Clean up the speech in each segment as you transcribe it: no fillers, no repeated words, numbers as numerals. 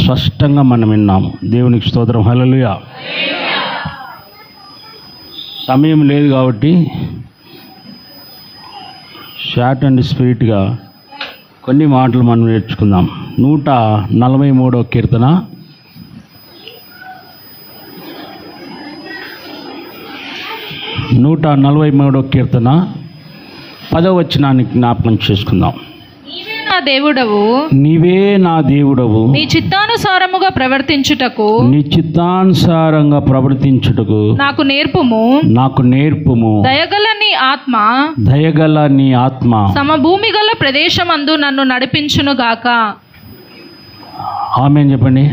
స్పష్టంగా మనం విన్నాము. దేవునికి స్తోత్రం. హల్లెలూయా. సమయం లేదు కాబట్టి షార్ట్ అండ్ స్వీట్గా కొన్ని మాటలు మనం నేర్చుకుందాం. 143వ కీర్తన 143వ కీర్తన 10వ వచనాన్ని జ్ఞాపకం చేసుకుందాం. నీవే నా దేవుడవు, నీ చిత్తానుసారంగా ప్రవర్తించుటకు నాకు నేర్పుము. దయగల నీ ఆత్మ సమభూమి గల ప్రదేశమందు నన్ను నడిపించును గాక. ఆమేన్ చెప్పండి.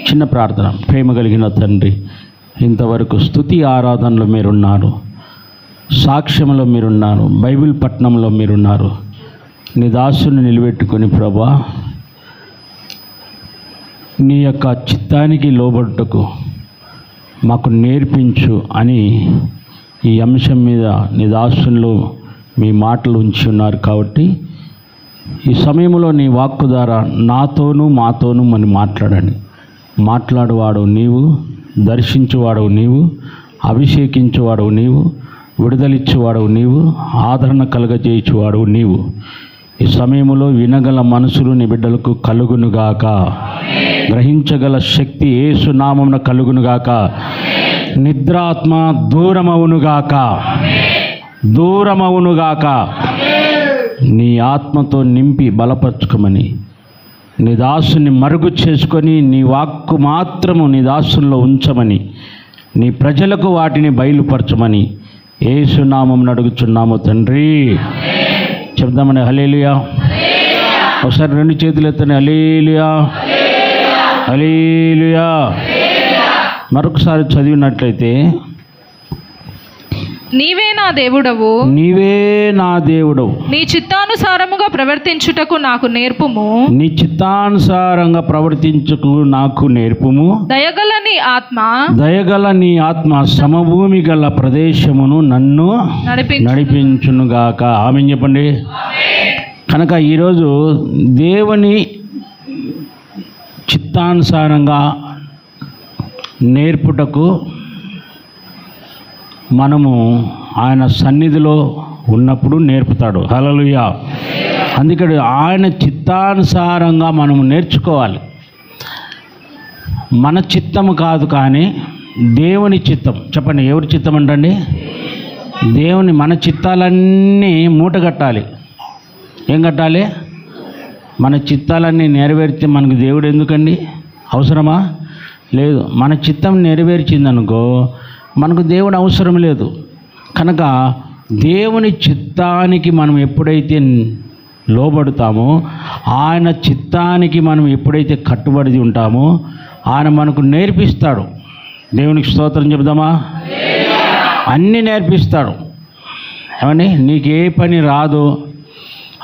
చిన్న ప్రార్థన. ప్రేమ కలిగిన తండ్రి, ఇంతవరకు స్తుతి ఆరాధనలో మీరున్నారు, సాక్ష్యంలో మీరున్నారు, బైబిల్ పట్టణంలో మీరున్నారు. నీ దాసుని నిలబెట్టుకొని ప్రభా, నీ యొక్క చిత్తానికి లోబడుటకు మాకు నేర్పించు అని ఈ అంశం మీద నీ దాసునిలో మీ మాటలు ఉంచి ఉన్నారు. కాబట్టి ఈ సమయంలో నీ వాక్కు ద్వారా నాతోనూ మాతోనూ మనం మాట్లాడండి. మాట్లాడువాడు నీవు, దర్శించువాడవు నీవు, అభిషేకించువాడవు నీవు, విడుదలిచ్చువాడవు నీవు, ఆదరణ కలగజేయుచువాడవు నీవు. ఈ సమయంలో వినగల మనసులు నీ బిడ్డలకు కలుగునుగాక. గ్రహించగల శక్తి యేసు నామమున కలుగునుగాక. నిద్రాత్మ దూరమవునుగాక. నీ ఆత్మతో నింపి బలపరచుకోమని, నీ దాసుని మరుగు చేసుకొని నీ వాక్కు మాత్రము నీ దాసుల్లో ఉంచమని, నీ ప్రజలకు వాటిని బయలుపరచమని యేసు నామమున అడుగుచున్నాము తండ్రి. చెప్దామని హల్లెలూయా. ఒకసారి 2 చేతులు ఎత్తని హల్లెలూయా, హల్లెలూయా. మరొకసారి చదివినట్లయితే, నీవే నా దేవుడవు, నీ చిత్తానుసారముగా ప్రవర్తించుటకు నాకు నేర్పుము. దయగల నీ ఆత్మ సమభూమి గల ప్రదేశమును నన్ను నడిపించునుగాక. ఆమేన్ చెప్పండి. కనుక ఈరోజు దేవుని చిత్తానుసారంగా నేర్పుటకు మనము ఆయన సన్నిధిలో ఉన్నప్పుడు నేర్పుతాడు. హల్లెలూయా. అందుకని ఆయన చిత్తానుసారంగా మనము నేర్చుకోవాలి. మన చిత్తము కాదు కానీ దేవుని చిత్తం. చెప్పండి, ఎవరి చిత్తం అంటండి? దేవుని. మన చిత్తాలన్నీ మూట కట్టాలి. ఏం కట్టాలి? మన చిత్తాలన్నీ నెరవేర్చి మనకు దేవుడు ఎందుకండి? అవసరమా? లేదు. మన చిత్తం నెరవేర్చిందనుకో మనకు దేవుడు అవసరం లేదు. కనుక దేవుని చిత్తానికి మనం ఎప్పుడైతే లోబడుతామో, ఆయన చిత్తానికి మనం ఎప్పుడైతే కట్టుబడి ఉంటామో ఆయన మనకు నేర్పిస్తాడు. దేవునికి స్తోత్రం చెబుదామా? అన్నీ నేర్పిస్తాడు. ఏమని? నీకు ఏ పని రాదో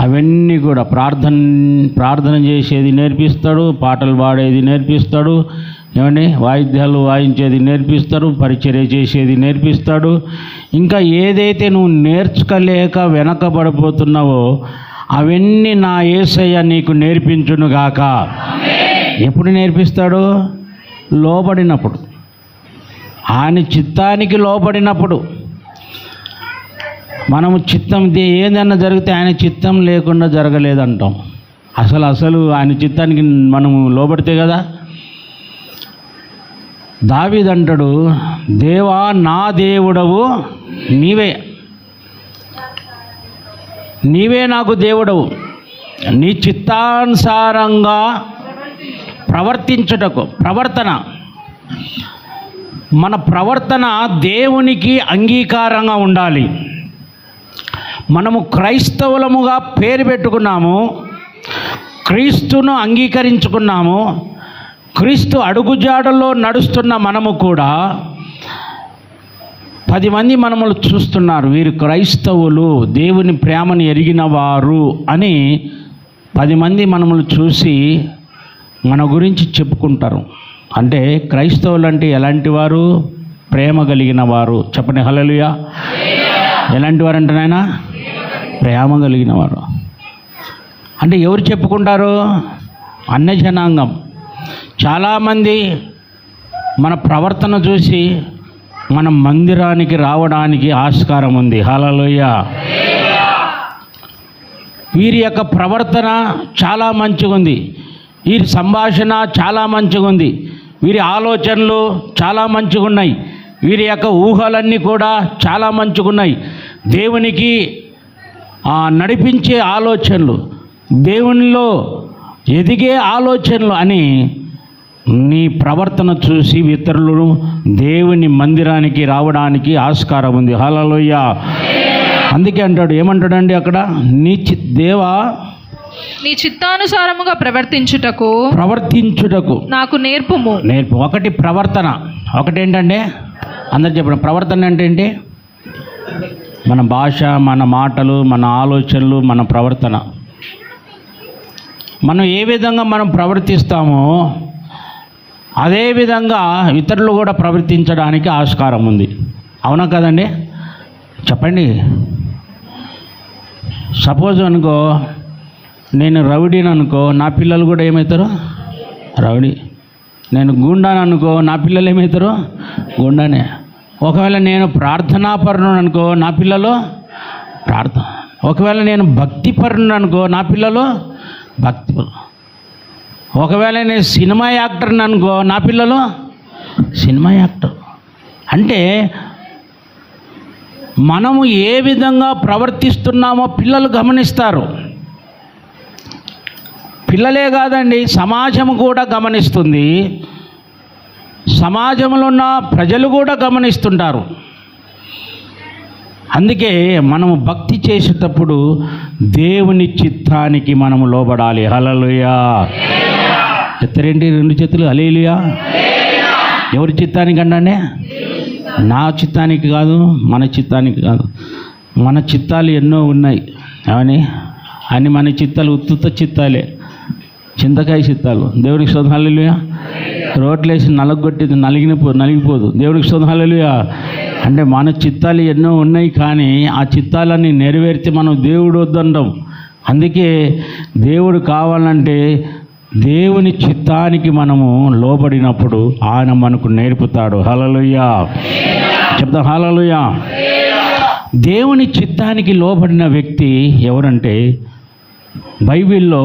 అవన్నీ కూడా ప్రార్థన చేసేది నేర్పిస్తాడు, పాటలు పాడేది నేర్పిస్తాడు, ఏమండి వాయిద్యాలు వాయించేది నేర్పిస్తాడు, పరిచర్య చేసేది నేర్పిస్తాడు. ఇంకా ఏదైతే నువ్వు నేర్చుకోలేక వెనకబడిపోతున్నావో అవన్నీ నా యేసయ్య నీకు నేర్పించునుగాక. ఎప్పుడు నేర్పిస్తాడు? లోబడినప్పుడు, ఆయన చిత్తానికి లోబడినప్పుడు. మనము చిత్తం ఏదన్నా జరిగితే ఆయన చిత్తం లేకుండా జరగలేదంటాం. అసలు ఆయన చిత్తానికి మనము లోబడితే కదా. దావీదు అంటాడు, దేవా నా దేవుడవు నీవే నాకు దేవుడవు, నీ చిత్తానుసారంగా ప్రవర్తించుటకు. మన ప్రవర్తన దేవునికి అంగీకారంగా ఉండాలి. మనము క్రైస్తవులముగా పేరు పెట్టుకున్నాము, క్రీస్తును అంగీకరించుకున్నాము, క్రీస్తు అడుగుజాడల్లో నడుస్తున్న మనము కూడా 10 మంది మనములు చూస్తున్నారు, వీరు క్రైస్తవులు, దేవుని ప్రేమను ఎరిగిన వారు అని 10 మంది మనములు చూసి మన గురించి చెప్పుకుంటారు. అంటే క్రైస్తవులు అంటే ఎలాంటి వారు? ప్రేమ కలిగిన వారు. చెప్పండి హల్లెలూయా. ఎలాంటి వారు అంటే నాయన? ప్రేమ కలిగిన వారు. అంటే ఎవరు చెప్పుకుంటారు? అన్య జనాంగం. చాలామంది మన ప్రవర్తన చూసి మన మందిరానికి రావడానికి ఆస్కారం ఉంది. హల్లెలూయా. వీరి యొక్క ప్రవర్తన చాలా మంచిగా ఉంది, వీరి సంభాషణ చాలా మంచిగా ఉంది, వీరి ఆలోచనలు చాలా మంచిగా ఉన్నాయి, వీరి యొక్క ఊహలన్నీ కూడా చాలా మంచిగా ఉన్నాయి, దేవునికి నడిపించే ఆలోచనలు, దేవునిలో ఎదిగే ఆలోచనలు అని నీ ప్రవర్తన చూసి ఇతరులు దేవుని మందిరానికి రావడానికి ఆస్కారం ఉంది. హల్లెలూయా. అందుకే అంటాడు, ఏమంటాడండి అక్కడ, దేవా నీ చిత్తానుసారముగా ప్రవర్తించుటకు నాకు నేర్పుము. ఒకటి ప్రవర్తన, ఒకటి ఏంటంటే అందరు చెప్పండి, ప్రవర్తన అంటే ఏంటి? మన భాష, మన మాటలు, మన ఆలోచనలు, మన ప్రవర్తన. మనం ఏ విధంగా మనం ప్రవర్తిస్తామో అదేవిధంగా ఇతరులు కూడా ప్రవర్తించడానికి ఆస్కారం ఉంది. అవునా కదండి? చెప్పండి. సపోజ్ అనుకో, నేను రౌడీని అనుకో, నా పిల్లలు కూడా ఏమవుతారు? రౌడీ. నేను గుండాను అనుకో, నా పిల్లలు ఏమవుతారు? గుండానే. ఒకవేళ నేను ప్రార్థనాపరుడు అనుకో, నా పిల్లలు ప్రార్థన. ఒకవేళ నేను భక్తిపరుడు అనుకో, నా పిల్లలు భక్తి. ఒకవేళ నేను సినిమా యాక్టర్ని అనుకో, నా పిల్లలు సినిమా యాక్టర్. అంటే మనము ఏ విధంగా ప్రవర్తిస్తున్నామో పిల్లలు గమనిస్తారు. పిల్లలే కాదండి, సమాజం కూడా గమనిస్తుంది, సమాజంలో ఉన్న ప్రజలు కూడా గమనిస్తుంటారు. అందుకే మనము భక్తి చేసేటప్పుడు దేవుని చిత్తానికి మనము లోబడాలి. హల్లెలూయా. ఎత్తరేంటి రెండు చేతులు? హల్లెలూయా. ఎవరి చిత్తానికి అండి? నా చిత్తానికి కాదు, మన చిత్తానికి కాదు. మన చిత్తాలు ఎన్నో ఉన్నాయి అని మన చిత్తాలు ఉత్తుత చిత్తాలే, చింతకాయ చిత్తాలు. దేవునికి స్తోత్రం. హల్లెలూయా. రోట్లేసి నలగొట్టింది నలిగిపోదు. దేవునికి స్తోత్రం. హల్లెలూయా. అంటే మన చిత్తాలు ఎన్నో ఉన్నాయి, కానీ ఆ చిత్తాలన్నీ నెరవేర్చి మనం దేవుడు వద్దంటాం. అందుకే దేవుడు కావాలంటే దేవుని చిత్తానికి మనము లోబడినప్పుడు ఆయన మనకు నేర్పుతాడు. హల్లెలూయా. చెప్తాం హల్లెలూయా. దేవుని చిత్తానికి లోబడిన వ్యక్తి ఎవరంటే, బైబిల్లో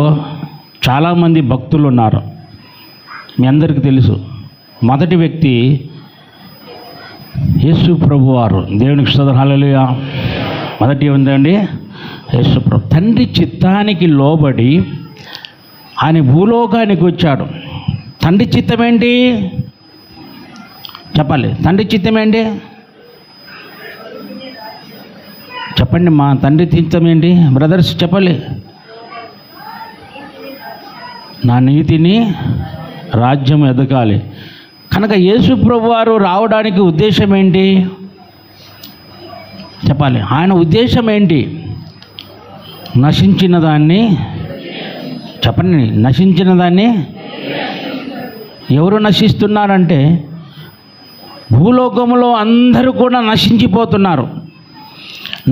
చాలామంది భక్తులు ఉన్నారు, మీ అందరికీ తెలుసు. మొదటి వ్యక్తి యేసు ప్రభువారు. దేవునికి స్తోత్రం. హల్లెలూయా. మొదటి ఉందండి యేసు ప్రభు. తండ్రి చిత్తానికి లోబడి ఆయన భూలోకానికి వచ్చాడు. తండ్రి చిత్తం ఏంటి చెప్పాలి? తండ్రి చిత్తం ఏంటి చెప్పండి? మా తండ్రి చిత్తం ఏంటి బ్రదర్స్ చెప్పాలి? నా నీతిని రాజ్యం ఎదగాలి. కనుక యేసు ప్రభువారు రావడానికి ఉద్దేశం ఏంటి చెప్పాలి? ఆయన ఉద్దేశం ఏంటి? నశించిన దాన్ని చెప్పండి. నశించిన దాన్ని ఎవరు నశిస్తున్నారంటే, భూలోకంలో అందరూ కూడా నశించిపోతున్నారు.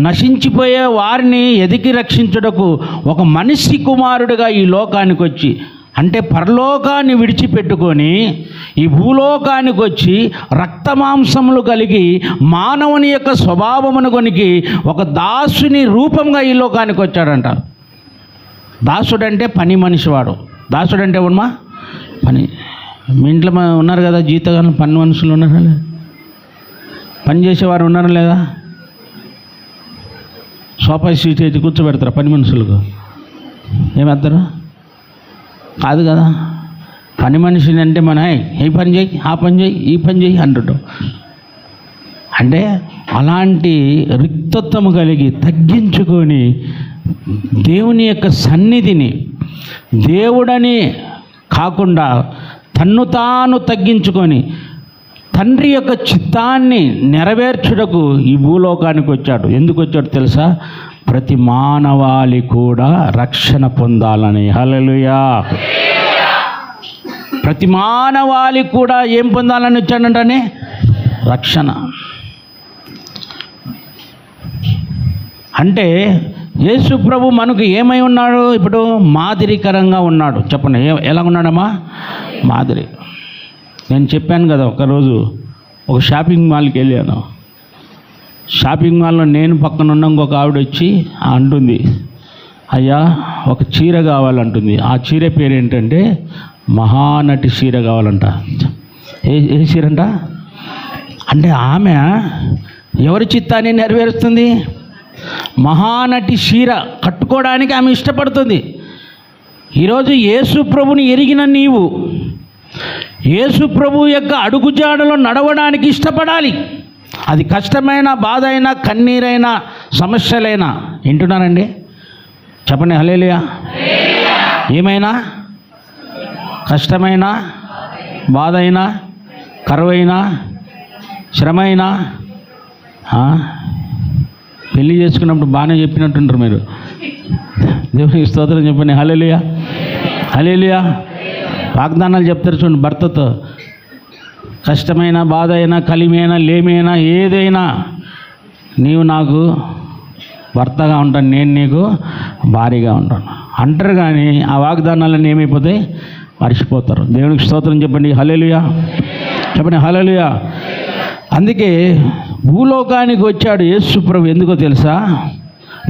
నశించిపోయే వారిని ఎదిగి రక్షించుటకు ఒక మనిషి కుమారుడిగా ఈ లోకానికి వచ్చి, అంటే పరలోకాన్ని విడిచిపెట్టుకొని ఈ భూలోకానికి వచ్చి రక్తమాంసములు కలిగి మానవుని యొక్క స్వభావమును కొనికి ఒక దాసుని రూపంగా ఈ లోకానికి వచ్చాడంట. దాసుడంటే పని మనిషివాడు. దాసుడంటే ఉన్నా పని. మీ ఇంట్లో ఉన్నారు కదా జీతగాను, పని మనుషులు ఉన్నారా లేదా? పని చేసేవారు ఉన్నారా లేదా? సోఫా సీట్ అయితే కూర్చోబెడతారా పని మనుషులకు? ఏమేస్తారు? కాదు కదా. పని మనిషిని అంటే మన ఈ పని చేయి, ఆ పని చేయి, ఈ పని చేయి అంటుంటాం. అంటే అలాంటి రిక్తత్వము కలిగి తగ్గించుకొని దేవుని యొక్క సన్నిధిని, దేవుడని కాకుండా తన్ను తాను తగ్గించుకొని తండ్రి యొక్క చిత్తాన్ని నెరవేర్చుటకు ఈ భూలోకానికి వచ్చాడు. ఎందుకు వచ్చాడు తెలుసా? ప్రతి మానవాళి కూడా రక్షణ పొందాలని. హల్లెలూయా. ప్రతి మానవాళి కూడా ఏం పొందాలని వచ్చాడంటే రక్షణ. అంటే యేసు ప్రభు మనకు ఏమై ఉన్నాడు? ఇప్పుడు మాదిరికరంగా ఉన్నాడు. చెప్పండి, ఎలా ఉన్నాడమ్మా? మాదిరి. నేను చెప్పాను కదా, ఒకరోజు ఒక షాపింగ్ మాల్కి వెళ్ళాను. షాపింగ్ మాల్లో నేను పక్కన ఉన్న ఇంకొక ఆవిడ వచ్చి అంటుంది, అయ్యా ఒక చీర కావాలంటుంది. ఆ చీర పేరు ఏంటంటే మహానటి చీర కావాలంట. ఏ చీర అంట అంటే ఆమె ఎవరి చిత్తాన్ని నెరవేరుస్తుంది? మహానటి చీర కట్టుకోవడానికి ఆమె ఇష్టపడుతుంది. ఈరోజు యేసు ప్రభుని ఎరిగిన నీవు యేసు ప్రభు యొక్క అడుగుజాడలో నడవడానికి ఇష్టపడాలి. అది కష్టమైన, బాధ అయినా, కన్నీరైనా, సమస్యలైనా. వింటున్నారండి? చెప్పండి హల్లెలూయా. ఏమైనా కష్టమైనా, బాధ అయినా, కరువైనా, శ్రమైనా. పెళ్ళి చేసుకున్నప్పుడు బాగానే చెప్పినట్టుంటారు మీరు. దేవునికి స్తోత్రం చెప్పండి హల్లెలూయా. హల్లెలూయా. వాగ్దానాలు చెప్తారు చూడండి భర్తతో. కష్టమైన, బాధ అయినా, కలిమైనా, లేమైనా, ఏదైనా నీవు నాకు భర్తగా ఉంటాను, నేను నీకు భార్యగా ఉంటాను అంటారు. కానీ ఆ వాగ్దానాలన్నీ ఏమైపోతాయి? మర్చిపోతారు. దేవునికి స్తోత్రం చెప్పండి హల్లెలూయా. చెప్పండి హల్లెలూయా. అందుకే భూలోకానికి వచ్చాడు యేసు ప్రభు. ఎందుకో తెలుసా?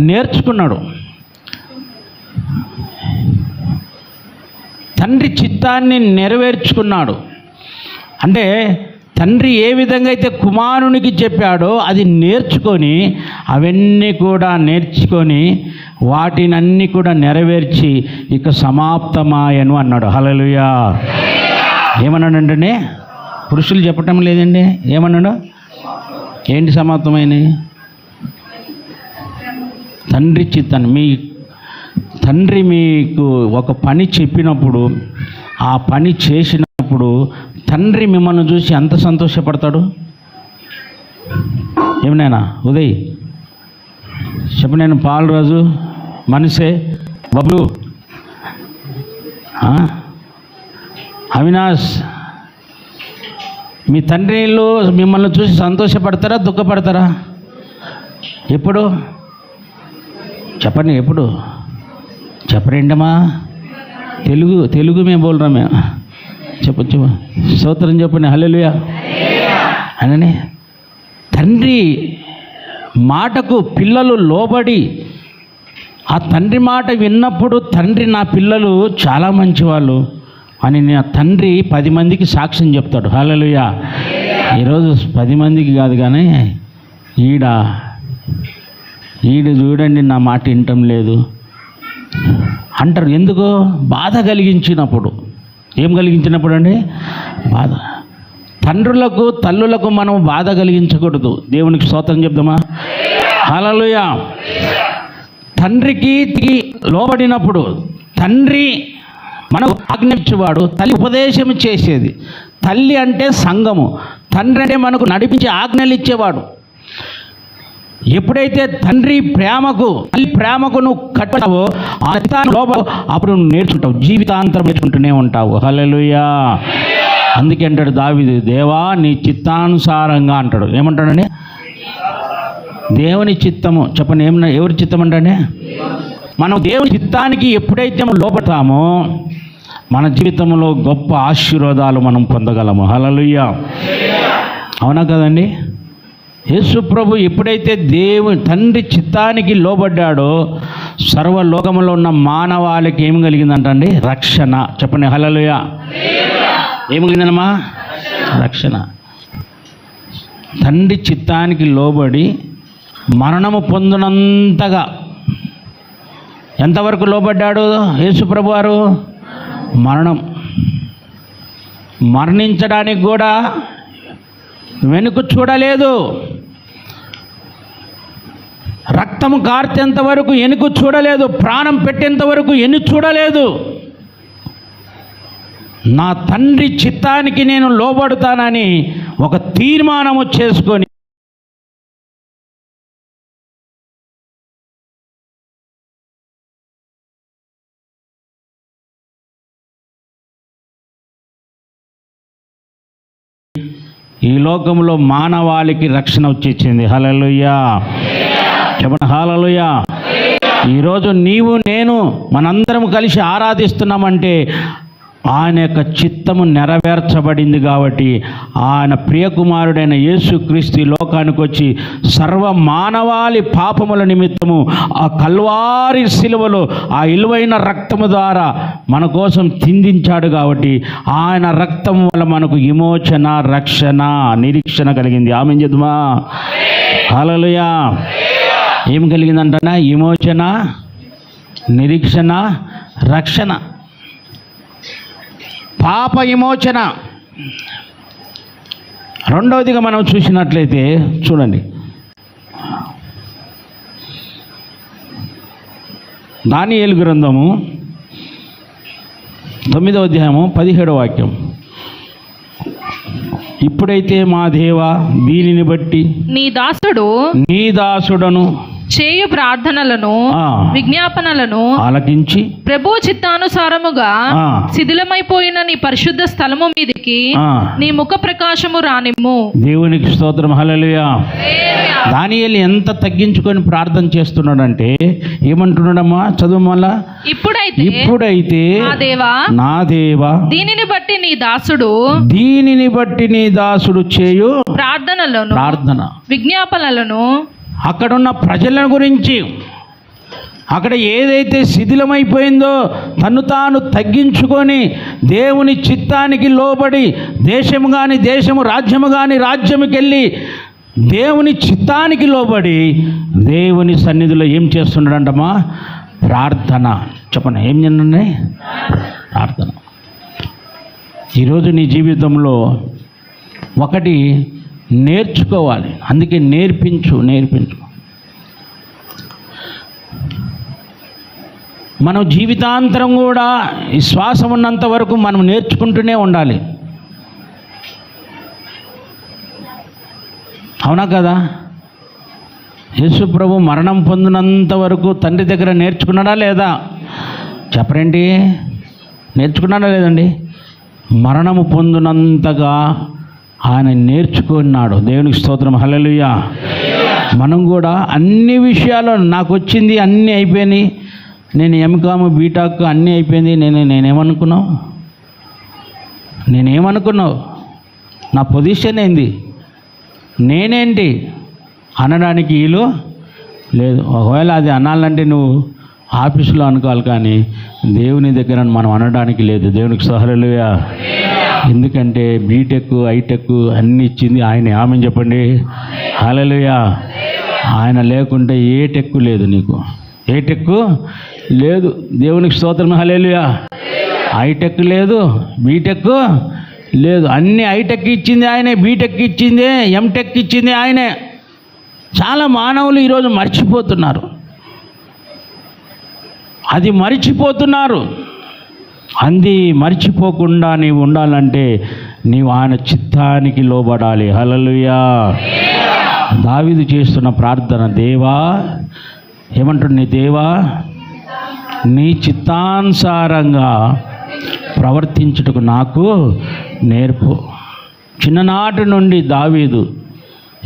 నేర్చుకున్నాడు. తండ్రి చిత్తాన్ని నెరవేర్చుకున్నాడు. అంటే తండ్రి ఏ విధంగా అయితే కుమారునికి చెప్పాడో అది నేర్చుకొని, అవన్నీ కూడా నేర్చుకొని, వాటినన్నీ కూడా నెరవేర్చి ఇక సమాప్తమాయను అన్నాడు. హల్లెలూయా. ఏమన్నాడంటే, పురుషులు చెప్పటం లేదండి, ఏమన్నాడు? ఏంటి సమాప్తమైనవి? తండ్రి చిత్తాన్ని. తండ్రి మీకు ఒక పని చెప్పినప్పుడు, ఆ పని చేసినప్పుడు తండ్రి మిమ్మల్ని చూసి ఎంత సంతోషపడతాడు? ఏమనైనా ఉదయ్ చెప్పు. నేను పాలరాజు, మనసే, బబ్లు, అవినాష్, మీ తండ్రిలో మిమ్మల్ని చూసి సంతోషపడతారా, దుఃఖపడతారా? ఎప్పుడు చెప్పండి, ఎప్పుడు చెప్పరేంటమ్మా? తెలుగు మేము బోల్రా మేము. చెప్పు స్తోత్రం చెప్పండి హల్లెలూయా అనని. తండ్రి మాటకు పిల్లలు లోబడి ఆ తండ్రి మాట విన్నప్పుడు, తండ్రి నా పిల్లలు చాలా మంచివాళ్ళు అని నా తండ్రి 10 మందికి సాక్ష్యం చెప్తాడు. హల్లెలూయా. ఈరోజు 10 మందికి కాదు కానీ ఈడు చూడండి నా మాట వినటం లేదు అంటారు. ఎందుకు? బాధ కలిగించినప్పుడు. ఏం కలిగించినప్పుడు అండి? బాధ. తండ్రులకు, తల్లులకు మనం బాధ కలిగించకూడదు. దేవునికి స్తోత్రం చెప్దామా? హల్లెలూయా. తండ్రికి లోబడినప్పుడు, తండ్రి మనకు ఆజ్ఞించేవాడు, తల్లి ఉపదేశం చేసేది. తల్లి అంటే సంఘము, తండ్రి అంటే మనకు నడిపించి ఆజ్ఞలు ఇచ్చేవాడు. ఎప్పుడైతే తండ్రి ప్రేమకు, తల్లి ప్రేమకు నువ్వు కట్టావో, ఆ లోపల అప్పుడు నువ్వు నేర్చుకుంటావు, జీవితాంతరం నేర్చుకుంటూనే ఉంటావు. హల్లెలూయా. అందుకే అంటాడు దావీదు, దేవా నీ చిత్తానుసారంగా అంటాడు. ఏమంటాడండి? దేవుని చిత్తము. చెప్పండి, ఎవరి చిత్తం అంటే? మనం దేవుని చిత్తానికి ఎప్పుడైతే మనం లోపడతామో మన జీవితంలో గొప్ప ఆశీర్వాదాలు మనం పొందగలము. హల్లెలూయా. అవునా కదండి? యేసు ప్రభు ఎప్పుడైతే తండ్రి చిత్తానికి లోబడ్డాడో సర్వలోకంలో ఉన్న మానవాళికి ఏమి కలిగిందంటండి? రక్షణ. చెప్పండి హల్లెలూయా. ఏమి కలిగిందమ్మా? రక్షణ. తండ్రి చిత్తానికి లోబడి మరణము పొందినంతగా ఎంతవరకు లోబడ్డాడు యేసు ప్రభు వారు? మరణించడానికి కూడా వెనుక చూడలేదు. రక్తము కార్చేంత వరకు వెనుక చూడలేదు. ప్రాణం పెట్టేంత వరకు వెనుక చూడలేదు. నా తండ్రి చిత్తానికి నేను లోబడతానని ఒక తీర్మానము చేసుకొని ఈ లోకంలో మానవాళికి రక్షణ వచ్చేసింది. హల్లెలూయా. చెప్పండి హల్లెలూయా. ఈరోజు నీవు నేను మనందరం కలిసి ఆరాధిస్తున్నామంటే ఆయన యొక్క చిత్తము నెరవేర్చబడింది కాబట్టి ఆయన ప్రియకుమారుడైన యేసుక్రీస్తు ఈ లోకానికి వచ్చి సర్వ మానవాళి పాపముల నిమిత్తము ఆ కల్వారి శిలువలో ఆ విలువైన రక్తము ద్వారా మన కోసం చిందించాడు కాబట్టి ఆయన రక్తం వల్ల మనకు విమోచన, రక్షణ, నిరీక్షణ కలిగింది. ఆమేన్ చెప్దామా? హల్లెలూయా. ఏం కలిగిందంటనా? విమోచన, నిరీక్షణ, రక్షణ, పాప విమోచన. రెండవదిగా మనం చూసినట్లయితే చూడండి, దానియేలు గ్రంథము 9వ అధ్యాయము 17వ వాక్యం. ఇప్పుడైతే మా దేవా, దీనిని బట్టి నీ దాసుడను చేయు ప్రార్థనలను, విజ్ఞాపనలను ఆలకించి ప్రభు చిత్తానుసారముగా శిథిలమైపోయిన నీ పరిశుద్ధ స్థలము మీదికి నీ ముఖ ప్రకాశము రానిమ్ము. దేవునికి స్తోత్రం. హల్లెలూయా. దానియేలు ఎంత తగ్గించుకొని ప్రార్థన చేస్తున్నాడంటే ఏమంటున్నాడమ్మా? చదువు మళ్ళా. ఇప్పుడైతే నా దేవా, దీనిని బట్టి నీ దాసుడు చేయు ప్రార్థన, విజ్ఞాపనలను, అక్కడున్న ప్రజల గురించి, అక్కడ ఏదైతే శిథిలమైపోయిందో తను తాను తగ్గించుకొని దేవుని చిత్తానికి లోబడి దేశము కానీ దేశము, రాజ్యము కానీ రాజ్యముకి వెళ్ళి దేవుని చిత్తానికి లోబడి దేవుని సన్నిధిలో ఏం చేస్తున్నాడంటమ్మా? ప్రార్థన. చెప్పండి, ఏం చేయండి? ప్రార్థన. ఈరోజు నీ జీవితంలో ఒకటి నేర్చుకోవాలి. అందుకే నేర్పించు. మనం జీవితాంతరం కూడా ఈ శ్వాస ఉన్నంత వరకు మనం నేర్చుకుంటూనే ఉండాలి. అవునా కదా? యేసు ప్రభు మరణం పొందినంత వరకు తండ్రి దగ్గర నేర్చుకున్నాడా లేదా? చెప్పరేంటి? నేర్చుకున్నాడా లేదండి? మరణము పొందినంతగా ఆయన నేర్చుకున్నాడు. దేవునికి స్తోత్రం. హల్లెలూయా. మనం కూడా అన్ని విషయాలు నాకు వచ్చింది, అన్నీ అయిపోయినాయి, నేను ఎంకామ్, బీటాక్ అన్నీ అయిపోయింది, నేనేమనుకున్నావు? నా పొజిషన్ ఏంది, నేనేంటి అనడానికి వీలు లేదు. ఒకవేళ అది అనాలంటే నువ్వు ఆఫీసులో అనుకోవాలి, కానీ దేవుని దగ్గర మనం అనడానికి లేదు. దేవునికి హల్లెలూయా. ఎందుకంటే బీటెక్, ఐటెక్ అన్నీ ఇచ్చింది ఆయనే. ఆమెను చెప్పండి. హల్లెలూయా. ఆయన లేకుంటే ఏ టెక్కు లేదు, నీకు ఏ టెక్కు లేదు. దేవునికి స్తోత్రం. హల్లెలూయా. ఐటెక్ లేదు, బీటెక్ లేదు, అన్ని ఐటెక్ ఇచ్చింది ఆయనే, బీటెక్ ఇచ్చింది, ఎంటెక్ ఇచ్చింది ఆయనే. చాలా మానవులు ఈరోజు మర్చిపోతున్నారు, అది మర్చిపోతున్నారు. అంది మర్చిపోకుండా నీవు ఉండాలంటే నీవు ఆయన చిత్తానికి లోబడాలి. హల్లెలూయా. దావీదు చేస్తున్న ప్రార్థన, దేవా ఏమంటుంది? నీ దేవా, నీ చిత్తానుసారంగా ప్రవర్తించుటకు నాకు నేర్పు. చిన్ననాటి నుండి దావీదు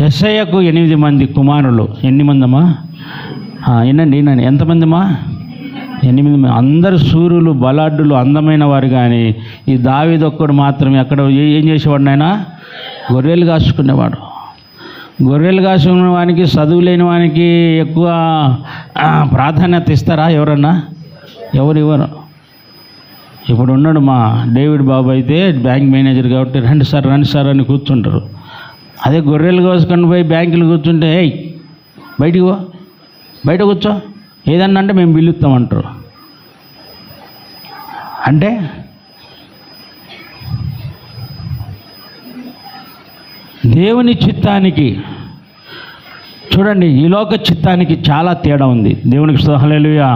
యెషయాకు 8 మంది కుమారులు. ఎన్ని మందమ్మా? వినండి. ఎంతమందిమా? 8 మంది. అందరు సూర్యులు, బలాఢ్యులు, అందమైన వారు. కానీ ఈ దావీదు ఒక్కడు మాత్రం ఎక్కడ ఏం చేసేవాడు? ఆయన గొర్రెలు కాసుకునేవాడు. గొర్రెలు కాసుకునే వానికి, చదువు లేని వానికి ఎక్కువ ప్రాధాన్యత ఇస్తారా ఎవరన్నా? ఎవరు? ఇప్పుడు ఉన్నాడు మా డేవిడ్ బాబు అయితే బ్యాంక్ మేనేజర్ కాబట్టి రండి సార్ అని కూర్చుంటారు. అదే గొర్రెలు కోసుకొని పోయి బ్యాంకులు కూర్చుంటే, ఏయ్ బయటికి పో, బయట కూర్చో, ఏదన్నా అంటే మేము పిలుస్తామంటారు. అంటే దేవుని చిత్తానికి చూడండి, ఈ లోక చిత్తానికి చాలా తేడా ఉంది. దేవునికి స్తోత్రం. హల్లెలూయా.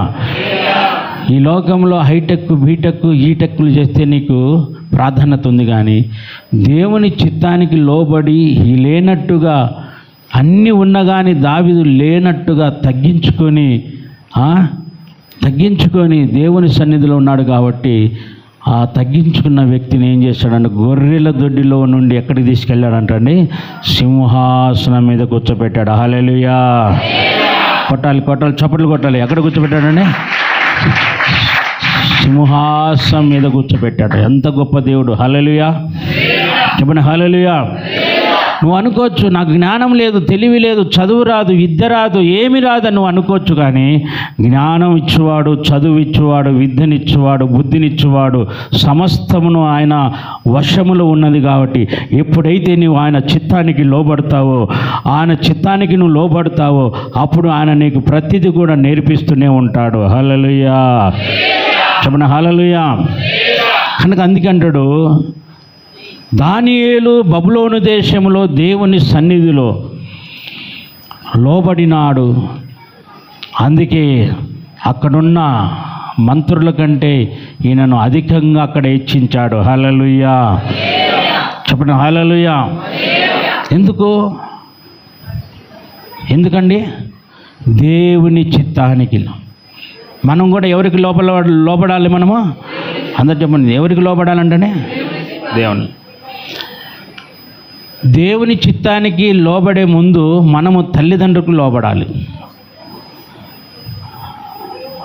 ఈ లోకంలో హైటెక్, బీటెక్, ఈటెక్లు చేస్తే నీకు ప్రాధాన్యత ఉంది, కానీ దేవుని చిత్తానికి లోబడి లేనట్టుగా అన్నీ ఉన్నా కానీ దావీదు లేనట్టుగా తగ్గించుకొని దేవుని సన్నిధిలో ఉన్నాడు. కాబట్టి ఆ తగ్గించుకున్న వ్యక్తిని ఏం చేశాడంటే గొర్రెల దొడ్డిలో నుండి ఎక్కడికి తీసుకెళ్ళాడంటండి? సింహాసనం మీద కూర్చోబెట్టాడు. హల్లెలూయా. కొట్టాలి, చప్పట్లు కొట్టాలి. ఎక్కడ కూర్చోబెట్టాడండి? సింహాసనం మీద కూర్చోబెట్టాడు. ఎంత గొప్ప దేవుడు! హల్లెలూయా చెప్పండి, హల్లెలూయా. నువ్వు అనుకోవచ్చు, నాకు జ్ఞానం లేదు, తెలివి లేదు, చదువు రాదు, విద్య రాదు, ఏమి రాదని నువ్వు అనుకోవచ్చు. కానీ జ్ఞానం ఇచ్చేవాడు, చదువు ఇచ్చేవాడు, విద్యనిచ్చేవాడు, బుద్ధినిచ్చేవాడు, సమస్తమును ఆయన వశములో ఉన్నది. కాబట్టి ఎప్పుడైతే నువ్వు ఆయన చిత్తానికి లోబడతావో, ఆయన చిత్తానికి నువ్వు లోబడతావో, అప్పుడు ఆయన నీకు ప్రతిదీ కూడా నేర్పిస్తూనే ఉంటాడు. హల్లెలూయా చెప్పండి, హల్లెలూయా. కనుక అందుకంటాడు, దానియేలు బబులోను దేశంలో దేవుని సన్నిధిలో లోబడినాడు. అందుకే అక్కడున్న మంత్రుల కంటే ఈయనను అధికంగా అక్కడ హెచ్చించాడు. హల్లెలూయా చెప్పండి, హల్లెలూయా. ఎందుకండి? దేవుని చిత్తానికి. మనం కూడా ఎవరికి లోబడాలి? మనము అందరు చెప్పండి, ఎవరికి లోబడాలంటేనే దేవుని చిత్తానికి లోబడే ముందు మనము తల్లిదండ్రులకు లోబడాలి.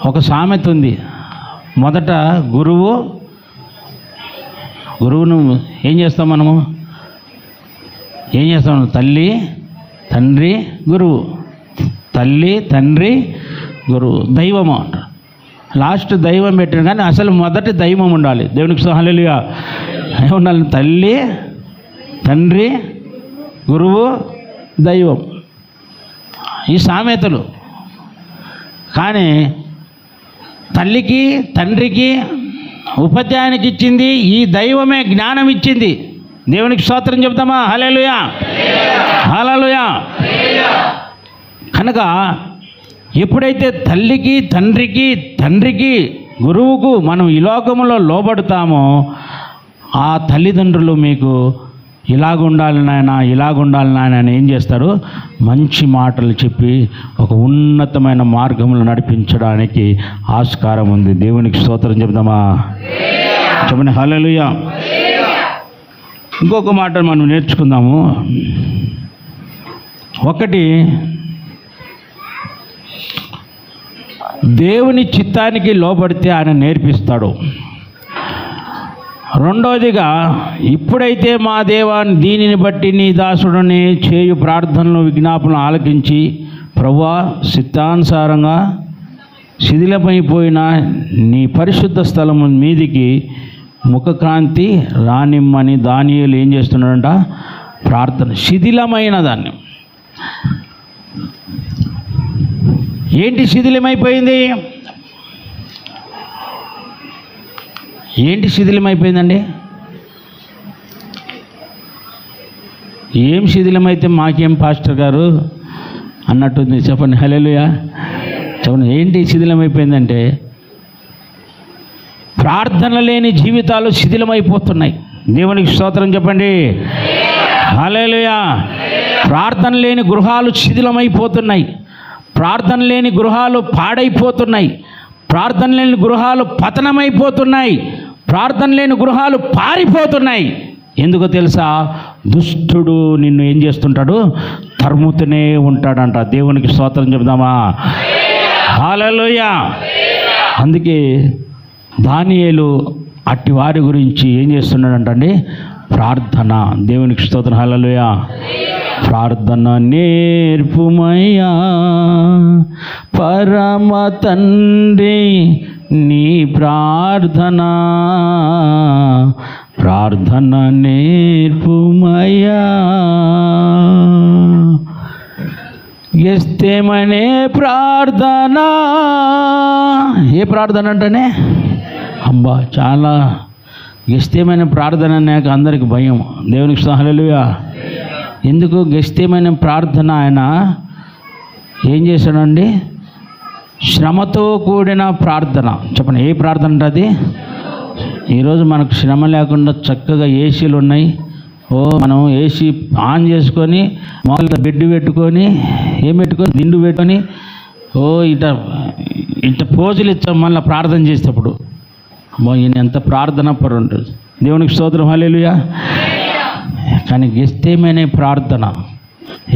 ఒక సామెత ఉంది, మొదట గురువును ఏం చేస్తాం? మనము ఏం చేస్తాం? తల్లి, తండ్రి, గురువు. తల్లి, తండ్రి, గురువు, దైవము అంటారు. లాస్ట్ దైవం పెట్టిన, కానీ అసలు మొదటి దైవం ఉండాలి. దేవునికి హల్లెలూయా ఉండాలి. తల్లి, తండ్రి, గురువు, దైవం, ఈ సామెతలు. కానీ తల్లికి, తండ్రికి, ఉపాధ్యాయానికి ఇచ్చింది ఈ దైవమే, జ్ఞానం ఇచ్చింది. దేవునికి స్తోత్రం చెప్తామా? హల్లెలూయా హల్లెలూయా. కనుక ఎప్పుడైతే తల్లికి, తండ్రికి, గురువుకు మనం ఈ లోకంలో లోబడతామో, ఆ తల్లిదండ్రులు మీకు ఇలాగుండాలి నాయన అని ఏం చేస్తారు? మంచి మాటలు చెప్పి ఒక ఉన్నతమైన మార్గంలో నడిపించడానికి ఆస్కారం ఉంది. దేవునికి స్తోత్రం చెప్దామా? చెప్పండి, హల్లెలూయా. ఇంకొక మాట మనం నేర్చుకుందాము. ఒకటి, దేవుని చిత్తానికి లోబడితే ఆయన నేర్పిస్తాడు. రెండవదిగా, ఇప్పుడైతే మా దేవా, దీనిని బట్టి నీ దాసుడిని చేయు ప్రార్థనలు, విజ్ఞాపనలు ఆలకించి, ప్రభువా, చిత్తానుసారంగా శిథిలమైపోయిన నీ పరిశుద్ధ స్థలము మీదికి ముఖకాంతి రానిమ్మని దానియేలు ఏం చేస్తున్నాడంట? ప్రార్థన. శిథిలమైన దాన్ని ఏంటి శిథిలమైపోయింది? ఏంటి శిథిలమైపోయిందండి? ఏం శిథిలమైతే మాకేం పాస్టర్ గారు అన్నట్టుంది. చెప్పండి, హల్లెలూయా చెప్పండి. ఏంటి శిథిలమైపోయిందంటే, ప్రార్థన లేని జీవితాలు శిథిలమైపోతున్నాయి. దేవునికి స్తోత్రం చెప్పండి, హల్లెలూయా. ప్రార్థన లేని గృహాలు శిథిలమైపోతున్నాయి. ప్రార్థన లేని గృహాలు పాడైపోతున్నాయి. ప్రార్థన లేని గృహాలు పతనమైపోతున్నాయి. ప్రార్థన లేని గృహాలు పారిపోతున్నాయి. ఎందుకో తెలుసా? దుష్టుడు నిన్ను ఏం చేస్తుంటాడు? తరుముతూనే ఉంటాడంట. దేవునికి స్తోత్రం చెప్దామా? హల్లెలూయా. అందుకే దానియేలు అట్టి వారి గురించి ఏం చేస్తున్నాడంటండి? ప్రార్థన. దేవునికి స్తోత్రం, హల్లెలూయా. ప్రార్థన నేర్పుమయ్యా పరమ తండ్రి, నీ ప్రార్థన నేర్పుమయ్యా. గెస్తేమనే ప్రార్థన. ఏ ప్రార్థన అంటేనే అబ్బా, చాలా గెస్తేమైన ప్రార్థన అన్నాక అందరికి భయం. దేవునికి హల్లెలూయా. ఎందుకు? గెస్తేమైన ప్రార్థన ఆయన ఏం చేశాడండి? శ్రమతో కూడిన ప్రార్థన. చెప్పండి, ఏ ప్రార్థన అంటే అది? ఈరోజు మనకు శ్రమ లేకుండా చక్కగా ఏసీలు ఉన్నాయి. మనం ఏసీ ఆన్ చేసుకొని మొదలు బెడ్ పెట్టుకొని దిండు పెట్టుకొని ఇట పోజులు ఇచ్చాం. మళ్ళీ ప్రార్థన చేసేటప్పుడు ఈయన ఎంత ప్రార్థన పరు ఉంటుంది. దేవునికి స్తోత్రం, హల్లెలూయా. కానీ గెస్తేమనే ప్రార్థన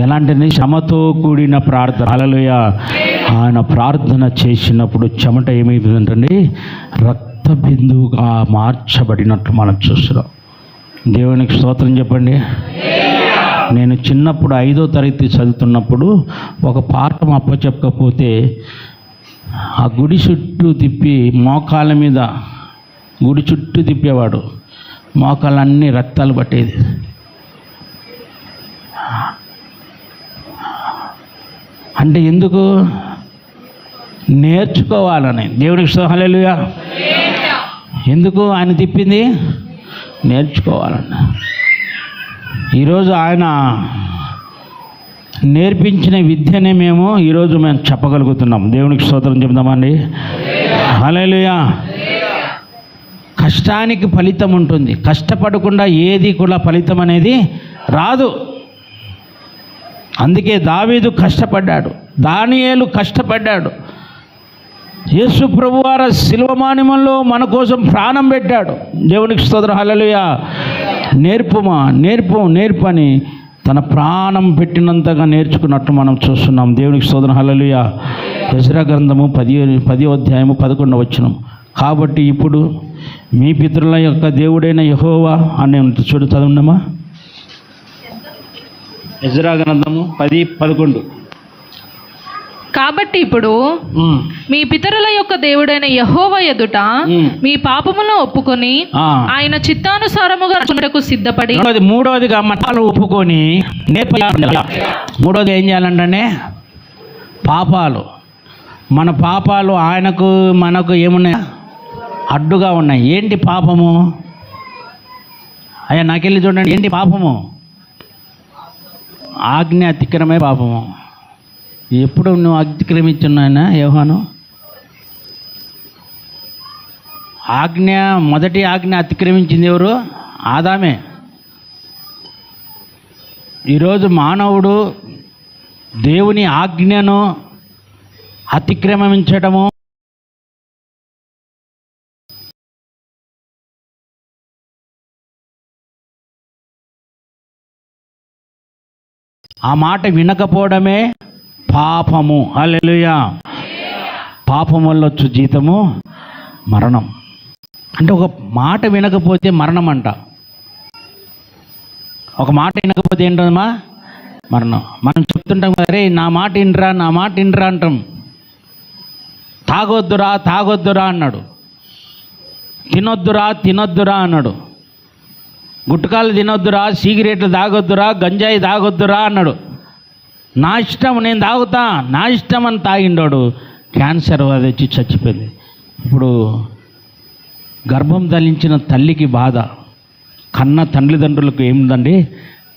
ఎలాంటిది? శ్రమతో కూడిన ప్రార్థన. హల్లెలూయా. ఆయన ప్రార్థన చేసినప్పుడు చెమట ఏమైపోతుందంటండి? రక్త రక్త బిందువుగా మార్చబడినట్లు మనం చూస్తున్నాం. దేవునికి స్తోత్రం చెప్పండి. నేను చిన్నప్పుడు 5వ తరగతి చదువుతున్నప్పుడు ఒక పాఠం అప్పచెప్పకపోతే ఆ గుడి చుట్టూ తిప్పి మోకాళ్ళ మీద గుడి చుట్టూ తిప్పేవాడు. మోకాళ్ళన్నీ రక్తాలు పట్టేది. అంటే ఎందుకు? నేర్చుకోవాలని. దేవునికి స్తోత్రం, హల్లెలూయా. ఎందుకు ఆయన తిప్పింది? నేర్చుకోవాలన్న. ఈరోజు ఆయన నేర్పించిన విద్యనే ఈరోజు మేము చెప్పగలుగుతున్నాం. దేవునికి స్తోత్రం చెప్దామండి. హల్లెలూయా. కష్టానికి ఫలితం ఉంటుంది. కష్టపడకుండా ఏది కూడా ఫలితం అనేది రాదు. అందుకే దావీదు కష్టపడ్డాడు, దానియేలు కష్టపడ్డాడు. యేసు ప్రభువారు శిలువమానిమంలో మన కోసం ప్రాణం పెట్టాడు. దేవునికి స్తోత్రం, హల్లెలూయా. నేర్పు అని తన ప్రాణం పెట్టినంతగా నేర్చుకున్నట్టు మనం చూస్తున్నాం. దేవునికి స్తోత్రం, హల్లెలూయా. యెజ్రా గ్రంథము 10వ అధ్యాయము 11వ వచనం. కాబట్టి ఇప్పుడు మీ పితరుల యొక్క దేవుడైన యెహోవా అని చూడు, చదవండమ్మా. యెజ్రా గ్రంథము 10:11. కాబట్టి ఇప్పుడు మీ పితరుల యొక్క దేవుడైన యెహోవా ఎదుట మీ పాపములను ఒప్పుకొని ఆయన చిత్తానుసారముగా నడుచుటకు సిద్ధపడి. మూడవదిగా మతాలు ఒప్పుకొని మూడవది ఏం చేయాలంటే పాపాలు, మన పాపాలు ఆయనకు మనకు ఏమున్నాయి? అడ్డుగా ఉన్నాయి. ఏంటి పాపము? అయ్యా నాకెళ్ళి చూడండి. ఏంటి పాపము? ఆజ్ఞ అతిక్రమే పాపము. ఎప్పుడు నువ్వు అతిక్రమించున్నాయన యోహాను? మొదటి ఆజ్ఞ అతిక్రమించింది ఎవరు? ఆదామే. ఈరోజు మానవుడు దేవుని ఆజ్ఞను అతిక్రమించడము, ఆ మాట వినకపోవడమే పాపము. హల్లెలూయా. పాపం వల్ల వచ్చు జీతము మరణం. అంటే ఒక మాట వినకపోతే మరణం అంట. ఒక మాట వినకపోతే ఏంటమ్మా? మరణం. మనం చెప్తుంటాం, అరే నా మాట వినరా అంటాం. తాగొద్దురా అన్నాడు. తినొద్దురా అన్నాడు. గుట్కాలు తినొద్దురా, సిగరెట్లు తాగొద్దురా, గంజాయి తాగొద్దురా అన్నాడు. నా ఇష్టం, నేను తాగుతా, నా ఇష్టం అని తాగిండాడు. క్యాన్సర్ అది వచ్చి చచ్చిపోయింది. ఇప్పుడు గర్భం ధరించిన తల్లికి బాధ, కన్న తల్లిదండ్రులకు ఏముందండి?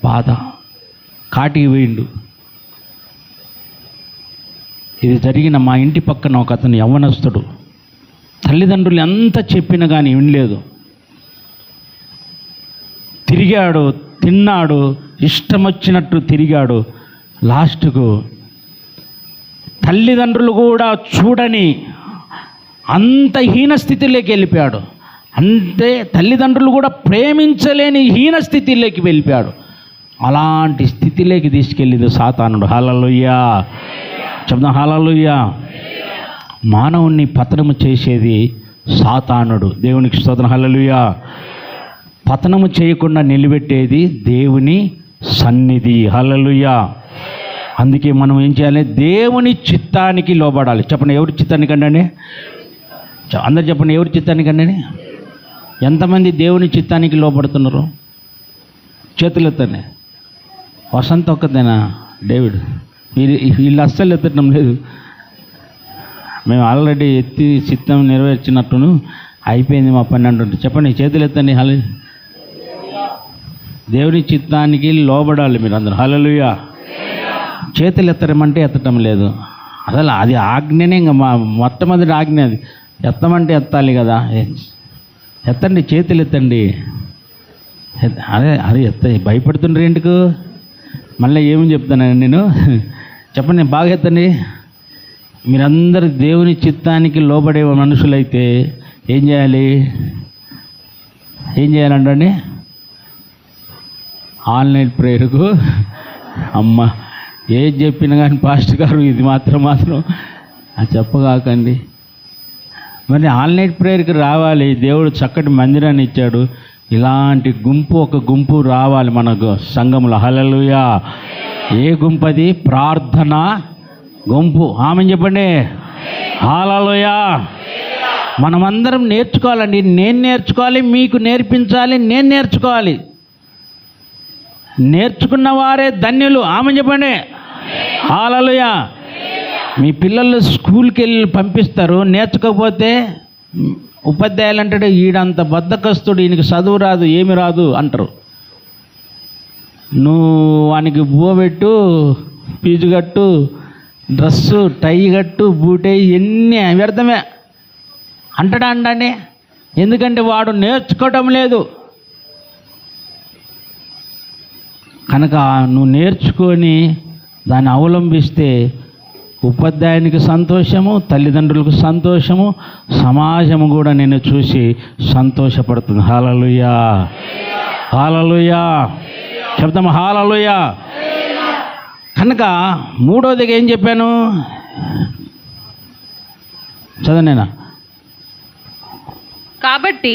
బాధ. కాటికి పోయిండు. ఇది జరిగిన మా ఇంటి పక్కన ఒక అతను యవ్వనస్తుడు. తల్లిదండ్రులు ఎంత చెప్పినా కానీ వినలేదు. తిరిగాడు, తిన్నాడు, ఇష్టం వచ్చినట్టు తిరిగాడు. లాస్ట్కు తల్లిదండ్రులు కూడా చూడని అంత హీన స్థితిలోకి వెళ్ళిపోయాడు. అంతే, తల్లిదండ్రులు కూడా ప్రేమించలేని హీన స్థితిలోకి వెళ్ళిపోయాడు. అలాంటి స్థితిలోకి తీసుకెళ్ళింది సాతానుడు. హల్లెలూయా. చెప్దాం, హల్లెలూయా. మానవుణ్ణి పతనము చేసేది సాతానుడు. దేవునికి స్తోత్రం, హల్లెలూయా. పతనము చేయకుండా నిలబెట్టేది దేవుని సన్నిధి. హల్లెలూయా. అందుకే మనం ఏం చేయాలి? దేవుని చిత్తానికి లోబడాలి. చెప్పండి, ఎవరి చిత్తానికి అండి? అందరు చెప్పండి, ఎవరి చిత్తానికి అండి? ఎంతమంది దేవుని చిత్తానికి లోబడుతున్నారు? చేతులు ఎత్తండి. వసంత ఒక్కదేనా? డేవిడ్, వీళ్ళు అస్సలు ఎత్తడం లేదు. మేము ఆల్రెడీ ఎత్తి చిత్తం నెరవేర్చినట్టును అయిపోయింది మా పని అంటుంటే. చెప్పండి, చేతులు ఎత్తండి. దేవుని చిత్తానికి లోబడాలి మీరు అందరూ. హల్లెలూయా. చేతులు ఎత్తడమంటే ఎత్తటం లేదు. అసలు అది ఆజ్ఞనే. ఇంకా మొట్టమొదటి ఆజ్ఞ అది. ఎత్తమంటే ఎత్తాలి కదా. ఎత్తండి, చేతులు ఎత్తండి. అదే భయపడుతుండ్రు ఎందుకు? మళ్ళీ ఏమని చెప్తానండి నేను? చెప్పండి, బాగా ఎత్తండి. మీరందరూ దేవుని చిత్తానికి లోబడే మనుషులైతే ఏం చేయాలంటే ఆన్లైన్ ప్రేయర్కు అమ్మ ఏది చెప్పినా కానీ పాస్టర్ గారు ఇది మాత్రం చెప్పగాకండి. మరి ఆల్ నైట్ ప్రేయర్కి రావాలి, దేవుడు చక్కటి మందిరాన్ని ఇచ్చాడు. ఇలాంటి గుంపు, ఒక గుంపు రావాలి మనకు సంఘంలో. హల్లెలూయా. ఏ గుంపు అది? ప్రార్థన గుంపు. ఆమెను చెప్పండి. హల్లెలూయా. మనమందరం నేర్చుకోవాలండి. నేను నేర్చుకోవాలి, మీకు నేర్పించాలి, నేను నేర్చుకోవాలి. నేర్చుకున్న వారే ధన్యులు. ఆమెను చెప్పండి. హల్లెలూయా. మీ పిల్లలు స్కూల్కి వెళ్ళి పంపిస్తారు, నేర్చుకోకపోతే ఉపాధ్యాయులు అంటాడు ఈడంత బద్ధకస్తుడు, ఈయనకి చదువు రాదు, ఏమి రాదు అంటారు. నువ్వు వానికి బువ్వ పెట్టు, ఫీజు కట్టు, డ్రెస్సు, టై కట్టు, బూటే, ఇవన్నీ వ్యర్థమే అంటాడా అండి. ఎందుకంటే వాడు నేర్చుకోవటం లేదు కనుక. నువ్వు నేర్చుకొని దాన్ని అవలంబిస్తే ఉపాధ్యాయునికి సంతోషము, తల్లిదండ్రులకు సంతోషము, సమాజము కూడా నిన్ను చూసి సంతోషపడుతుంది. హల్లెలూయా. హల్లెలూయా. చెప్తాము హల్లెలూయా. కనుక మూడోదిగా ఏం చెప్పాను చదవనేనా? కాబట్టి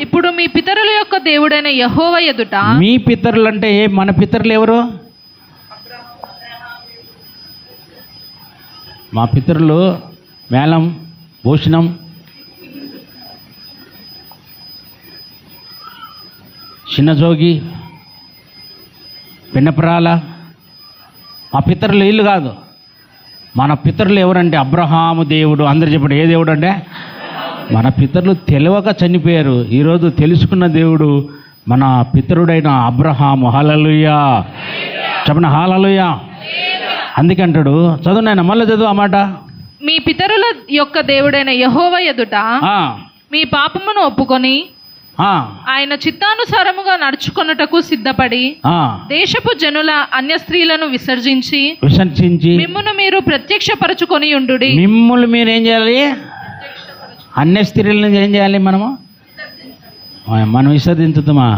ఇప్పుడు మీ పితరుల యొక్క దేవుడైన యెహోవా ఎదుట. మీ పితరులు అంటే మన పితరులు ఎవరు? మా పితరులు మేళం, భూషణం, చిన్నజోగి, పిన్నపరాల. మా పితరులు వీళ్ళు కాదు. మన పితరులు ఎవరంటే అబ్రహాము దేవుడు. అందరు చెప్పండి, ఏ దేవుడు అంటే? మన పితరులు తెలియక చనిపోయారు. ఈరోజు తెలుసుకున్న దేవుడు మన పితరుడైన అబ్రహాము. హల్లెలూయా. చెప్పండి హల్లెలూయా. అందుకంటాడు, చదువు నాయన, మళ్ళీ చదువు ఆ మాట. మీ పితరుల యొక్క దేవుడైన యెహోవా ఎదుట మీ పాపమును ఒప్పుకొని ఆయన చిత్తానుసారముగా నడుచుకొనుటకు సిద్ధపడి దేశపు జనుల అన్య స్త్రీలను విసర్జించి మిమ్మును మీరు ప్రత్యక్షపరచుకొని ఉండుడి. మిమ్ములు మీరు ఏం చేయాలి? అన్య స్త్రీలను ఏం చేయాలి? మనం విసర్జించుతామా?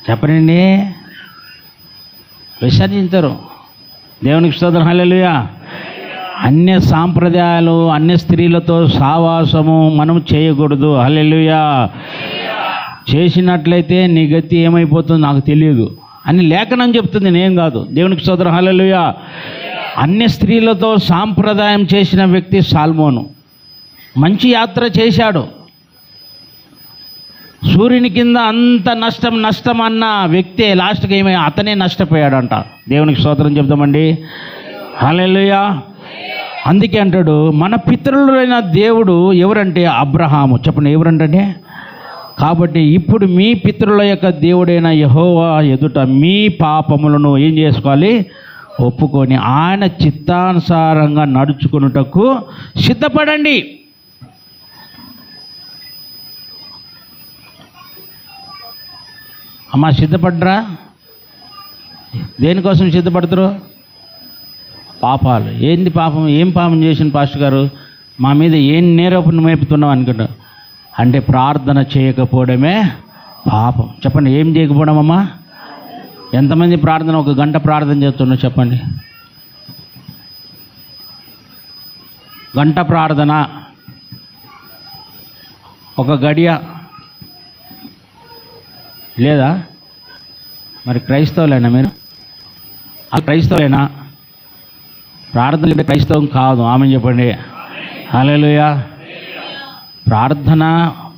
చెప్పనండి. విసర్జించరు. దేవునికి స్తోత్రం. హల్లెలూయా. అన్య సాంప్రదాయాలు, అన్య స్త్రీలతో సావాసము మనం చేయకూడదు. హల్లెలూయా. చేసినట్లయితే నీ గతి ఏమైపోతుందో నాకు తెలియదు అని లేఖనం చెప్తుంది, నేను కాదు. దేవునికి స్తోత్రం. హల్లెలూయా. అన్య స్త్రీలతో సాంప్రదాయం చేసిన వ్యక్తి సాల్మోను. మంచి యాత్ర చేశాడు. సూర్యుని కింద అంత నష్టం అన్న వ్యక్తే లాస్ట్కి అతనే నష్టపోయాడంట. దేవునికి స్తోత్రం చెప్తామండి. హల్లెలూయా. అందుకే అంటాడు మన పితరులైన దేవుడు ఎవరంటే అబ్రహాము. చెప్పండి ఎవరంటే? కాబట్టి ఇప్పుడు మీ పితరుల యొక్క దేవుడైన యెహోవా ఎదుట మీ పాపములను ఏం చేసుకోవాలి? ఒప్పుకొని ఆయన చిత్తానుసారంగా నడుచుకున్నటకు సిద్ధపడండి. అమ్మా సిద్ధపడ్డరా? దేనికోసం సిద్ధపడతారు? పాపాలు. ఏంది పాపం? ఏం పాపం చేసిన పాస్టర్ గారు? మా మీద ఏం నేరపుని మేపుతున్నాం అనుకుంటా. అంటే ప్రార్థన చేయకపోవడమే పాపం. చెప్పండి, ఏం చేయకపోవడం అమ్మా? ఎంతమంది ప్రార్థన, ఒక గంట ప్రార్థన చేస్తున్నారు చెప్పండి? గంట ప్రార్థన, ఒక గడియ లేదా? మరి క్రైస్తవులేనా మీరు? క్రైస్తవులేనా? ప్రార్థన అంటే క్రైస్తవం కాదు. ఆమె చెప్పండి. హల్లెలూయా. ప్రార్థన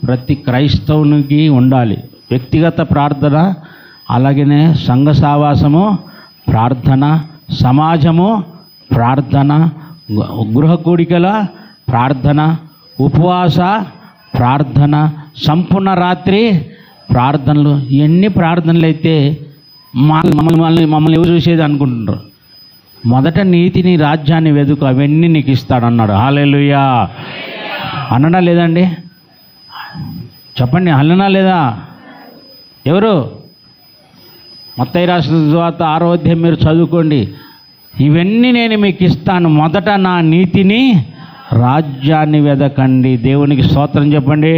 ప్రతి క్రైస్తవునికి ఉండాలి. వ్యక్తిగత ప్రార్థన, అలాగనే సంఘ సావాసము ప్రార్థన, సమాజము ప్రార్థన, గృహ కూడికల ప్రార్థన, ఉపవాస ప్రార్థన, సంపూర్ణ రాత్రి ప్రార్థనలు. ఇవన్నీ ప్రార్థనలు అయితే మమ్మల్ని ఎవరు చూసేది అనుకుంటున్నారు. మొదట నీతిని, రాజ్యాన్ని వెతుకు, అవన్నీ నీకు ఇస్తాడన్నాడు. హల్లెలూయా. అనడా లేదండి? చెప్పండి, అల్లనా లేదా? ఎవరు? మత్తయి రాసిన సువార్త 6వ అధ్యాయం మీరు చదువుకోండి. ఇవన్నీ నేను మీకు ఇస్తాను, మొదట నా నీతిని, రాజ్యాన్ని వెదకండి. దేవునికి స్తోత్రం చెప్పండి.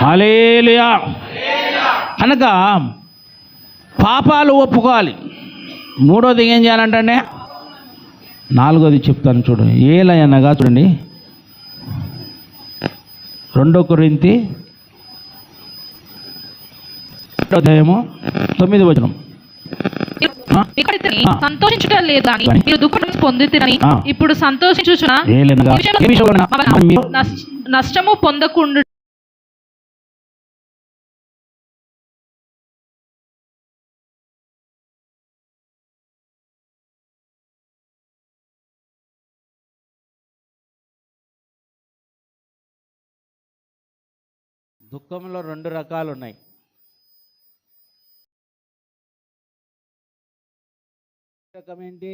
హల్లెలూయా. కనుక పాపాలు ఒప్పుకోవాలి. మూడోది ఏం చేయాలంటే, 4వది చెప్తాను చూడండి. ఏలయనగా చూడండి, 2 కొరింథీ 9:9. సంతోషించుట లేదు అని మీరు దుఃఖం పొందితిరని ఇప్పుడు సంతోషించుచున్నా నష్టము పొందకుండా దుఃఖంలో 2 రకాలు ఉన్నాయి. రకం ఏంటి?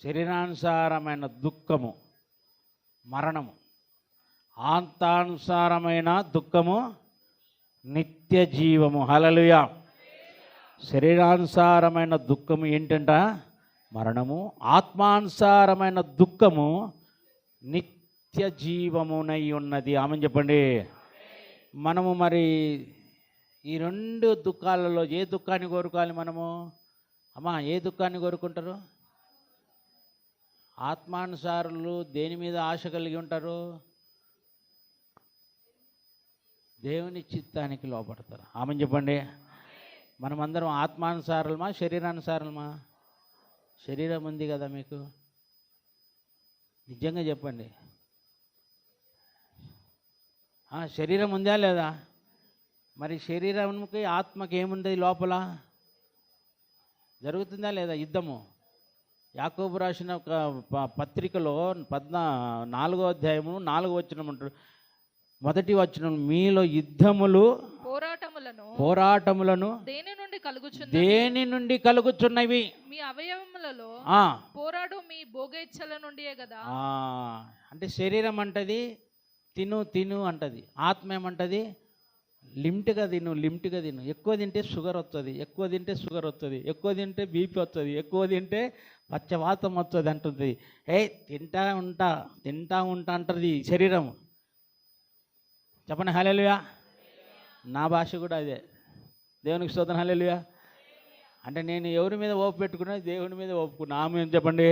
శరీరానుసారమైన దుఃఖము మరణము, ఆత్మానుసారమైన దుఃఖము నిత్య జీవము. హల్లెలూయా. శరీరానుసారమైన దుఃఖము ఏంటంట? మరణము. ఆత్మానుసారమైన దుఃఖము నిత్య జీవమునై ఉన్నది. ఆమెను చెప్పండి. మనము మరి ఈ 2 దుఃఖాలలో ఏ దుఃఖాన్ని కోరుకోవాలి మనము? అమ్మా, ఏ దుఃఖాన్ని కోరుకుంటారు? ఆత్మానుసారులు దేని మీద ఆశ కలిగి ఉంటారు? దేవుని చిత్తానికి లోపడతారు. ఆమెను చెప్పండి. మనమందరం ఆత్మానుసారులమా శరీరానుసారులమా? శరీరం ఉంది కదా మీకు, నిజంగా చెప్పండి. శరీరం ఉందా లేదా? మరి శరీరానికి ఆత్మకి ఏముంది లోపల? జరుగుతుందా లేదా యుద్ధము? యాకోబు రాసిన పత్రికలో 4వ అధ్యాయము 4వ వచనం అంటాడు. 1వ వచనం, మీలో యుద్ధములు పోరాటములను దేని నుండి కలుగుచున్నవి? మీ అవయవములలో పోరాడు మీ భోగేచ్ఛల నుండియే కదా. అంటే శరీరం అంటది తిను అంటది, ఆత్మ ఏమంటది లిమిట్గా తిను. ఎక్కువ తింటే షుగర్ వస్తుంది, ఎక్కువ తింటే బీపీ వస్తుంది, ఎక్కువ తింటే పచ్చవాతం వస్తుంది అంటుంది. తింటా ఉంటా అంటుంది శరీరం. చెప్పండి హల్లెలూయా. నా భాష కూడా అదే. దేవునికి స్తోత్రం. హల్లెలూయా. అంటే నేను ఎవరి మీద ఓపు పెట్టుకున్నా? దేవుని మీద ఒప్పుకున్నా. ఆమె చెప్పండి.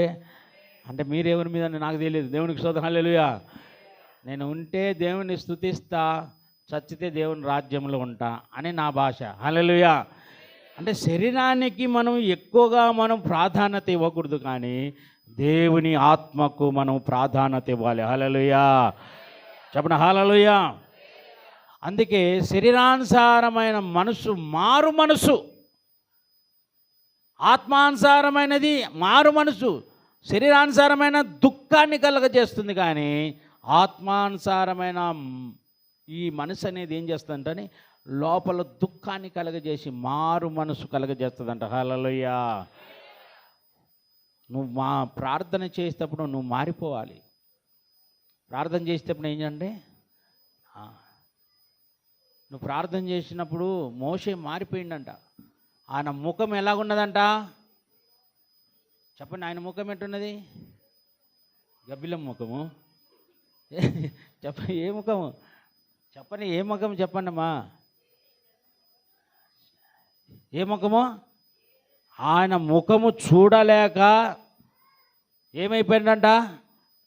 అంటే మీరు ఎవరి మీద నాకు తెలియదు. దేవునికి స్తోత్రం. హల్లెలూయా. నేను ఉంటే దేవుని స్తుతిస్తా, చచ్చితే దేవుని రాజ్యంలో ఉంటా అని నా భాష. హల్లెలూయా. అంటే శరీరానికి మనం ఎక్కువగా ప్రాధాన్యత ఇవ్వకూడదు, కానీ దేవుని ఆత్మకు మనం ప్రాధాన్యత ఇవ్వాలి. హల్లెలూయా. చెప్పండి హల్లెలూయా. అందుకే శరీరానుసారమైన మనసు మారు మనసు, ఆత్మానుసారమైనది మారు మనసు. శరీరానుసారమైన దుఃఖాన్ని కలగజేస్తుంది, కానీ ఆత్మానుసారమైన ఈ మనసు అనేది ఏం చేస్తుందంటే లోపల దుఃఖాన్ని కలగజేసి మారు మనసు కలగజేస్తుందంట. హల్లెలూయా. నువ్వు ప్రార్థన చేసేటప్పుడు నువ్వు మారిపోవాలి. ప్రార్థన చేసేటప్పుడు ఏంటంటే, నువ్వు ప్రార్థన చేసినప్పుడు మోషే మారిపోయిందంట. ఆయన ముఖం ఎలాగున్నదంట? చెప్పండి. ఆయన ముఖం ఎట్టున్నది? గబ్బిలం ముఖము. చెప్పండి, ఏ ముఖము? చెప్పండి, ఏ ముఖం చెప్పండి అమ్మా. ఏ ముఖము? ఆయన ముఖము చూడలేక ఏమైపోయిందంట?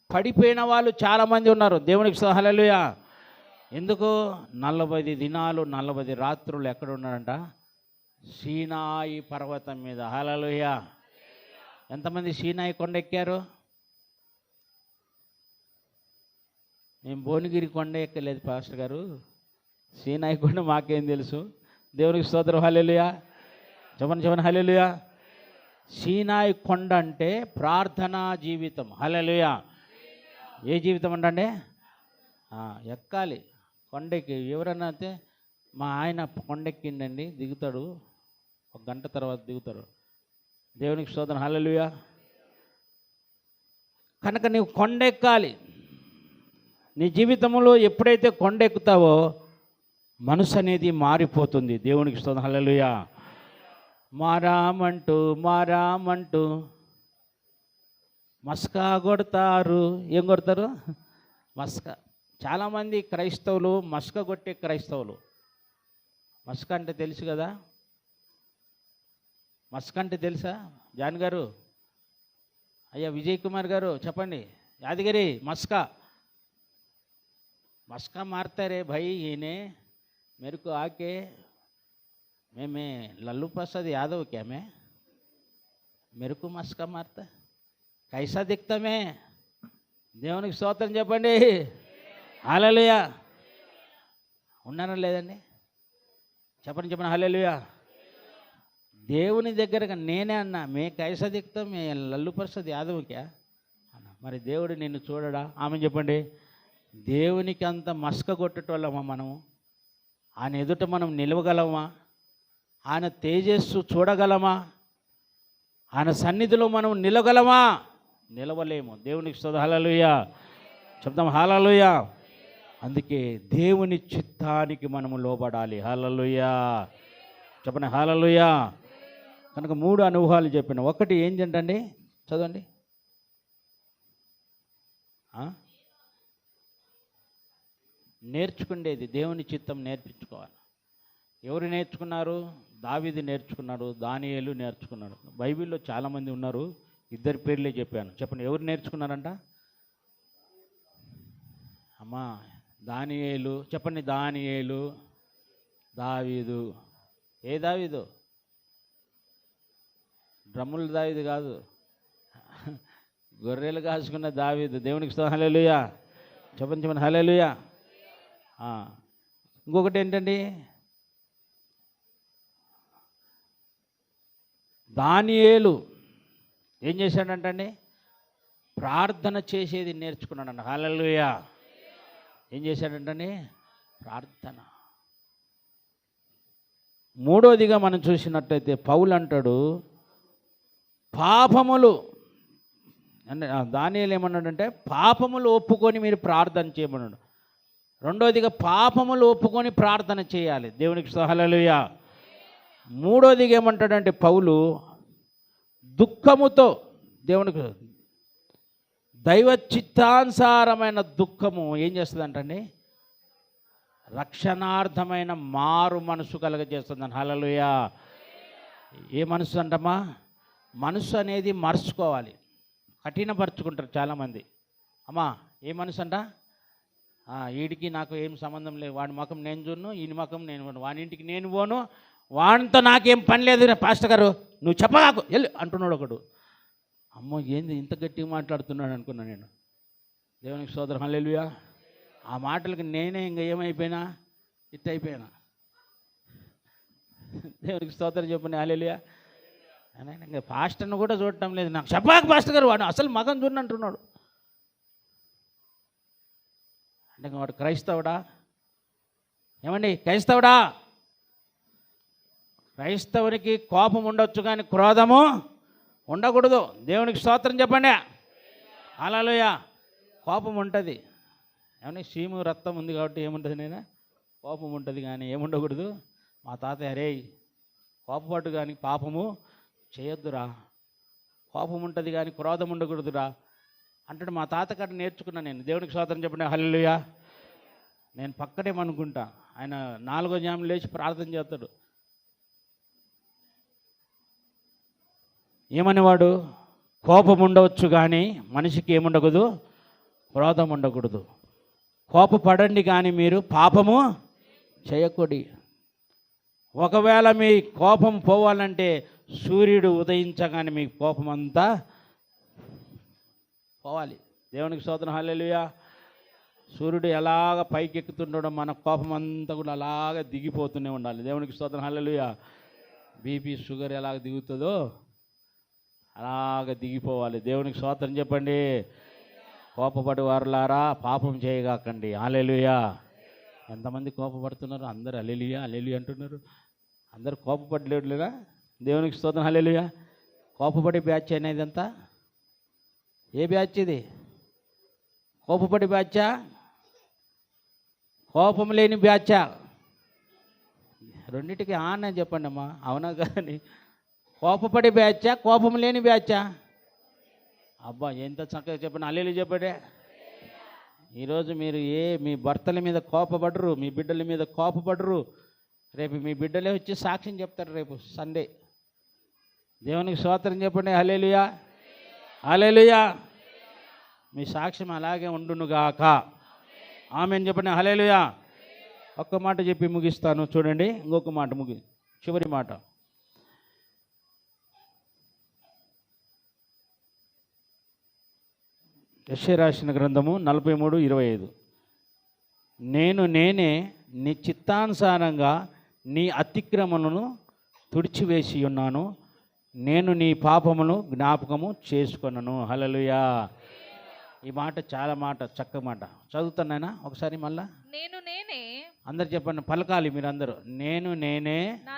పడిపోయిన వాళ్ళు చాలామంది ఉన్నారు. దేవునికి హల్లెలూయా. ఎందుకు? 40 దినాలు 40 రాత్రులు ఎక్కడ ఉన్నాడంట? సీనాయి పర్వతం మీద. హల్లెలూయా. ఎంతమంది సీనాయి కొండ ఎక్కారు? నేను భువనగిరి కొండ ఎక్కలేదు పాస్టర్ గారు, సీనాయి కొండ మాకేం తెలుసు. దేవునికి స్తోత్రం. హల్లెలూయా. చెప్పండి హల్లెలూయా. సీనాయి కొండ అంటే ప్రార్థనా జీవితం. హల్లెలూయా. ఏ జీవితం అంటే ఎక్కాలి కొండకి. ఎవరన్నా అయితే మా ఆయన కొండెక్కిండండి, దిగుతాడు, 1 గంట తర్వాత దిగుతాడు. దేవునికి స్తోత్రం. హల్లెలూయా. కనుక నీవు కొండెక్కాలి. నీ జీవితంలో ఎప్పుడైతే కొండెక్కుతావో మనసు అనేది మారిపోతుంది. దేవునికి స్తోత్రం. హల్లెలూయా. మారామంటూ మస్కా కొడతారు. ఏం కొడతారు? మస్కా. చాలామంది క్రైస్తవులు మస్క కొట్టే క్రైస్తవులు. మస్క అంటే తెలుసు కదా? మస్క అంటే తెలుసా జాన్ గారు? అయ్యా విజయ్ కుమార్ గారు చెప్పండి. యాదగిరి మస్క मस्का मारता रे भाई इन्हें मेरे को आके मैं लल्लू प्रसाद यादव क्या मैं मेरे को मस्का मारता कैसा दिखता मैं దేవునికి స్తోత్రం చెప్పండి హల్లెలూయా ఉన్నారా లేదండి చెప్పండి హల్లెలూయా దేవుని దగ్గరగా నేనే అన్నా మే కైసా దిక్తాం మే లల్లు ప్రసాద్ యాదవ్ క్యా అన్న మరి దేవుడు నిన్ను చూడడా ఆమె చెప్పండి దేవునికి అంత మస్క కొట్టేటోళ్ళమా మనము ఆయన ఎదుట మనం నిలవగలమా ఆయన తేజస్సు చూడగలమా ఆయన సన్నిధిలో మనం నిలవగలమా నిలవలేము దేవునికి స్తోత్రం హల్లెలూయా చెప్తాం హల్లెలూయా అందుకే దేవుని చిత్తానికి మనము లోబడాలి హల్లెలూయా చెప్పండి హల్లెలూయా కనుక 3 అనుభవాలు చెప్పిన ఒకటి ఏంటంటే చదవండి నేర్చుకునేది దేవుని చిత్తం నేర్పించుకోవాలి ఎవరు నేర్చుకున్నారు దావీదు నేర్చుకున్నాడు దానియేలు నేర్చుకున్నాడు బైబిల్లో చాలామంది ఉన్నారు ఇద్దరి పేర్లే చెప్పాను చెప్పండి ఎవరు నేర్చుకున్నారంట అమ్మా దానియేలు చెప్పండి దానియేలు దావీదు ఏ దావీదు డ్రమ్ములు దావీదు కాదు గొర్రెలు కాసుకున్న దావీదు దేవునికి స్తోత్రం హల్లెలూయా చెప్పండి హల్లెలూయా ఇంకొకటి ఏంటండి దానియేలు ఏం చేశాడంటండి ప్రార్థన చేసేది నేర్చుకున్నాడంట హల్లెలూయా ఏం చేశాడంటండి ప్రార్థన మూడోదిగా మనం చూసినట్టయితే పౌలు అంటాడు పాపములు అంటే దానియేలు ఏమన్నాడంటే పాపములు ఒప్పుకొని మీరు ప్రార్థన చేయమన్నాడు రెండోదిగా పాపములు ఒప్పుకొని ప్రార్థన చేయాలి దేవునికి హల్లెలూయా మూడోదిగా ఏమంటాడంటే పౌలు దుఃఖముతో దేవునికి దైవ చిత్తానుసారమైన దుఃఖము ఏం చేస్తుందంటండి రక్షణార్థమైన మారు మనసు కలగజేస్తుందని హల్లెలూయా ఏ మనసు అంటమ్మా మనసు అనేది మర్చుకోవాలి కఠినపరుచుకుంటారు చాలామంది అమ్మా ఏ మనసు అంట వీడికి నాకు ఏం సంబంధం లేదు వాడి ముఖం నేను చూడను ఈయన ముఖం నేను వాని ఇంటికి నేను పోను వాడితో నాకేం పని లేదు పాస్టర్ గారు నువ్వు చెప్పగాకు వెళ్ళు అంటున్నాడు ఒకడు అమ్మో ఏంది ఇంత గట్టిగా మాట్లాడుతున్నాడు అనుకున్నా నేను దేవునికి స్తోత్రం హల్లెలూయా ఆ మాటలకి నేనే ఇంకా ఏమైపోయినా ఇట్ అయిపోయినా దేవునికి స్తోత్రం చెప్పండి హల్లెలూయా ఇంకా పాస్టర్ను కూడా చూడటం లేదు నాకు చెప్పాక పాస్టర్ గారు వాడు అసలు మగం చూడని అంటున్నాడు అంటే వాడు క్రైస్తవుడా ఏమండి క్రైస్తవుడా క్రైస్తవునికి కోపం ఉండొచ్చు కానీ క్రోధము ఉండకూడదు దేవునికి స్తోత్రం చెప్పండి హల్లెలూయా కోపం ఉంటుంది ఏమన్నా సీము రక్తం ఉంది కాబట్టి ఏముంటుంది నేను కోపం ఉంటుంది కానీ ఏముండకూడదు మా తాతయ్య అరే కోపపట్టు కానీ పాపము చేయొద్దురా కోపం ఉంటుంది కానీ క్రోధం ఉండకూడదురా అంటాడు మా తాతగారు నేర్చుకున్నా నేను దేవునికి స్తోత్రం చెప్పండి హల్లెలూయా నేను పక్కనేమనుకుంటా ఆయన 4వ జాము లేచి ప్రార్థన చేస్తాడు ఏమనేవాడు కోపం ఉండవచ్చు కానీ మనిషికి ఏముండకూడదు క్రోధం ఉండకూడదు కోపపడండి కానీ మీరు పాపము చేయకూడదు ఒకవేళ మీ కోపం పోవాలంటే సూర్యుడు ఉదయించగానే మీ కోపం అంతా పోవాలి దేవునికి స్తోత్రం హల్లెలూయా సూర్యుడు ఎలాగ పైకి ఎక్కుతుండడం మన కోపం అంతా కూడా అలాగ దిగిపోతూనే ఉండాలి దేవునికి స్తోత్రం హల్లెలూయా బీపీ షుగర్ ఎలాగ దిగుతుందో అలాగ దిగిపోవాలి దేవునికి స్తోత్రం చెప్పండి కోపపడి వారులారా పాపం చేయగాకండి హల్లెలూయా ఎంతమంది కోపపడుతున్నారు అందరూ హల్లెలూయా హల్లెలూయా అంటున్నారు అందరూ కోపపడలేడులేరా దేవునికి స్తోత్రం హల్లెలూయా కోపపడి బ్యాచ్ అనేది అంతా ఏ బ్యాచ్ ఇది కోపపడి బ్యాచా కోపం లేని బ్యాచా రెండింటికి ఆనే చెప్పండి అమ్మా అవునా కానీ కోపపడి బ్యాచా కోపం లేని బ్యాచా అబ్బా ఎంత చక్కగా చెప్పండి హల్లెలూయా చెప్పండి ఈరోజు మీరు మీ భర్తల మీద కోపపడరు మీ బిడ్డల మీద కోపపడరు రేపు మీ బిడ్డలే వచ్చి సాక్ష్యం చెప్తారు రేపు సండే దేవునికి స్తోత్రం చెప్పండి హల్లెలూయా హల్లెలూయా మీ సాక్ష్యం అలాగే ఉండునుగాక ఆమేన్ చెప్పండి. హల్లెలూయా. ఒక్క మాట చెప్పి ముగిస్తాను చూడండి. ఇంకొక మాట చివరి మాట. యెషయా రాసిన గ్రంథము 43:25. నేనే నీ చిత్తానుసారంగా నీ అతిక్రమణను తుడిచివేసి ఉన్నాను, నేను నీ పాపమును జ్ఞాపకము చేసుకొనను. హల్లెలూయా. ఈ మాట చాలా చక్కగా మాట చదువుతున్నానా ఒకసారి మళ్ళా. నేనే అందరు చెప్పండి, పలకాలి మీరు అందరూ. నేనే నా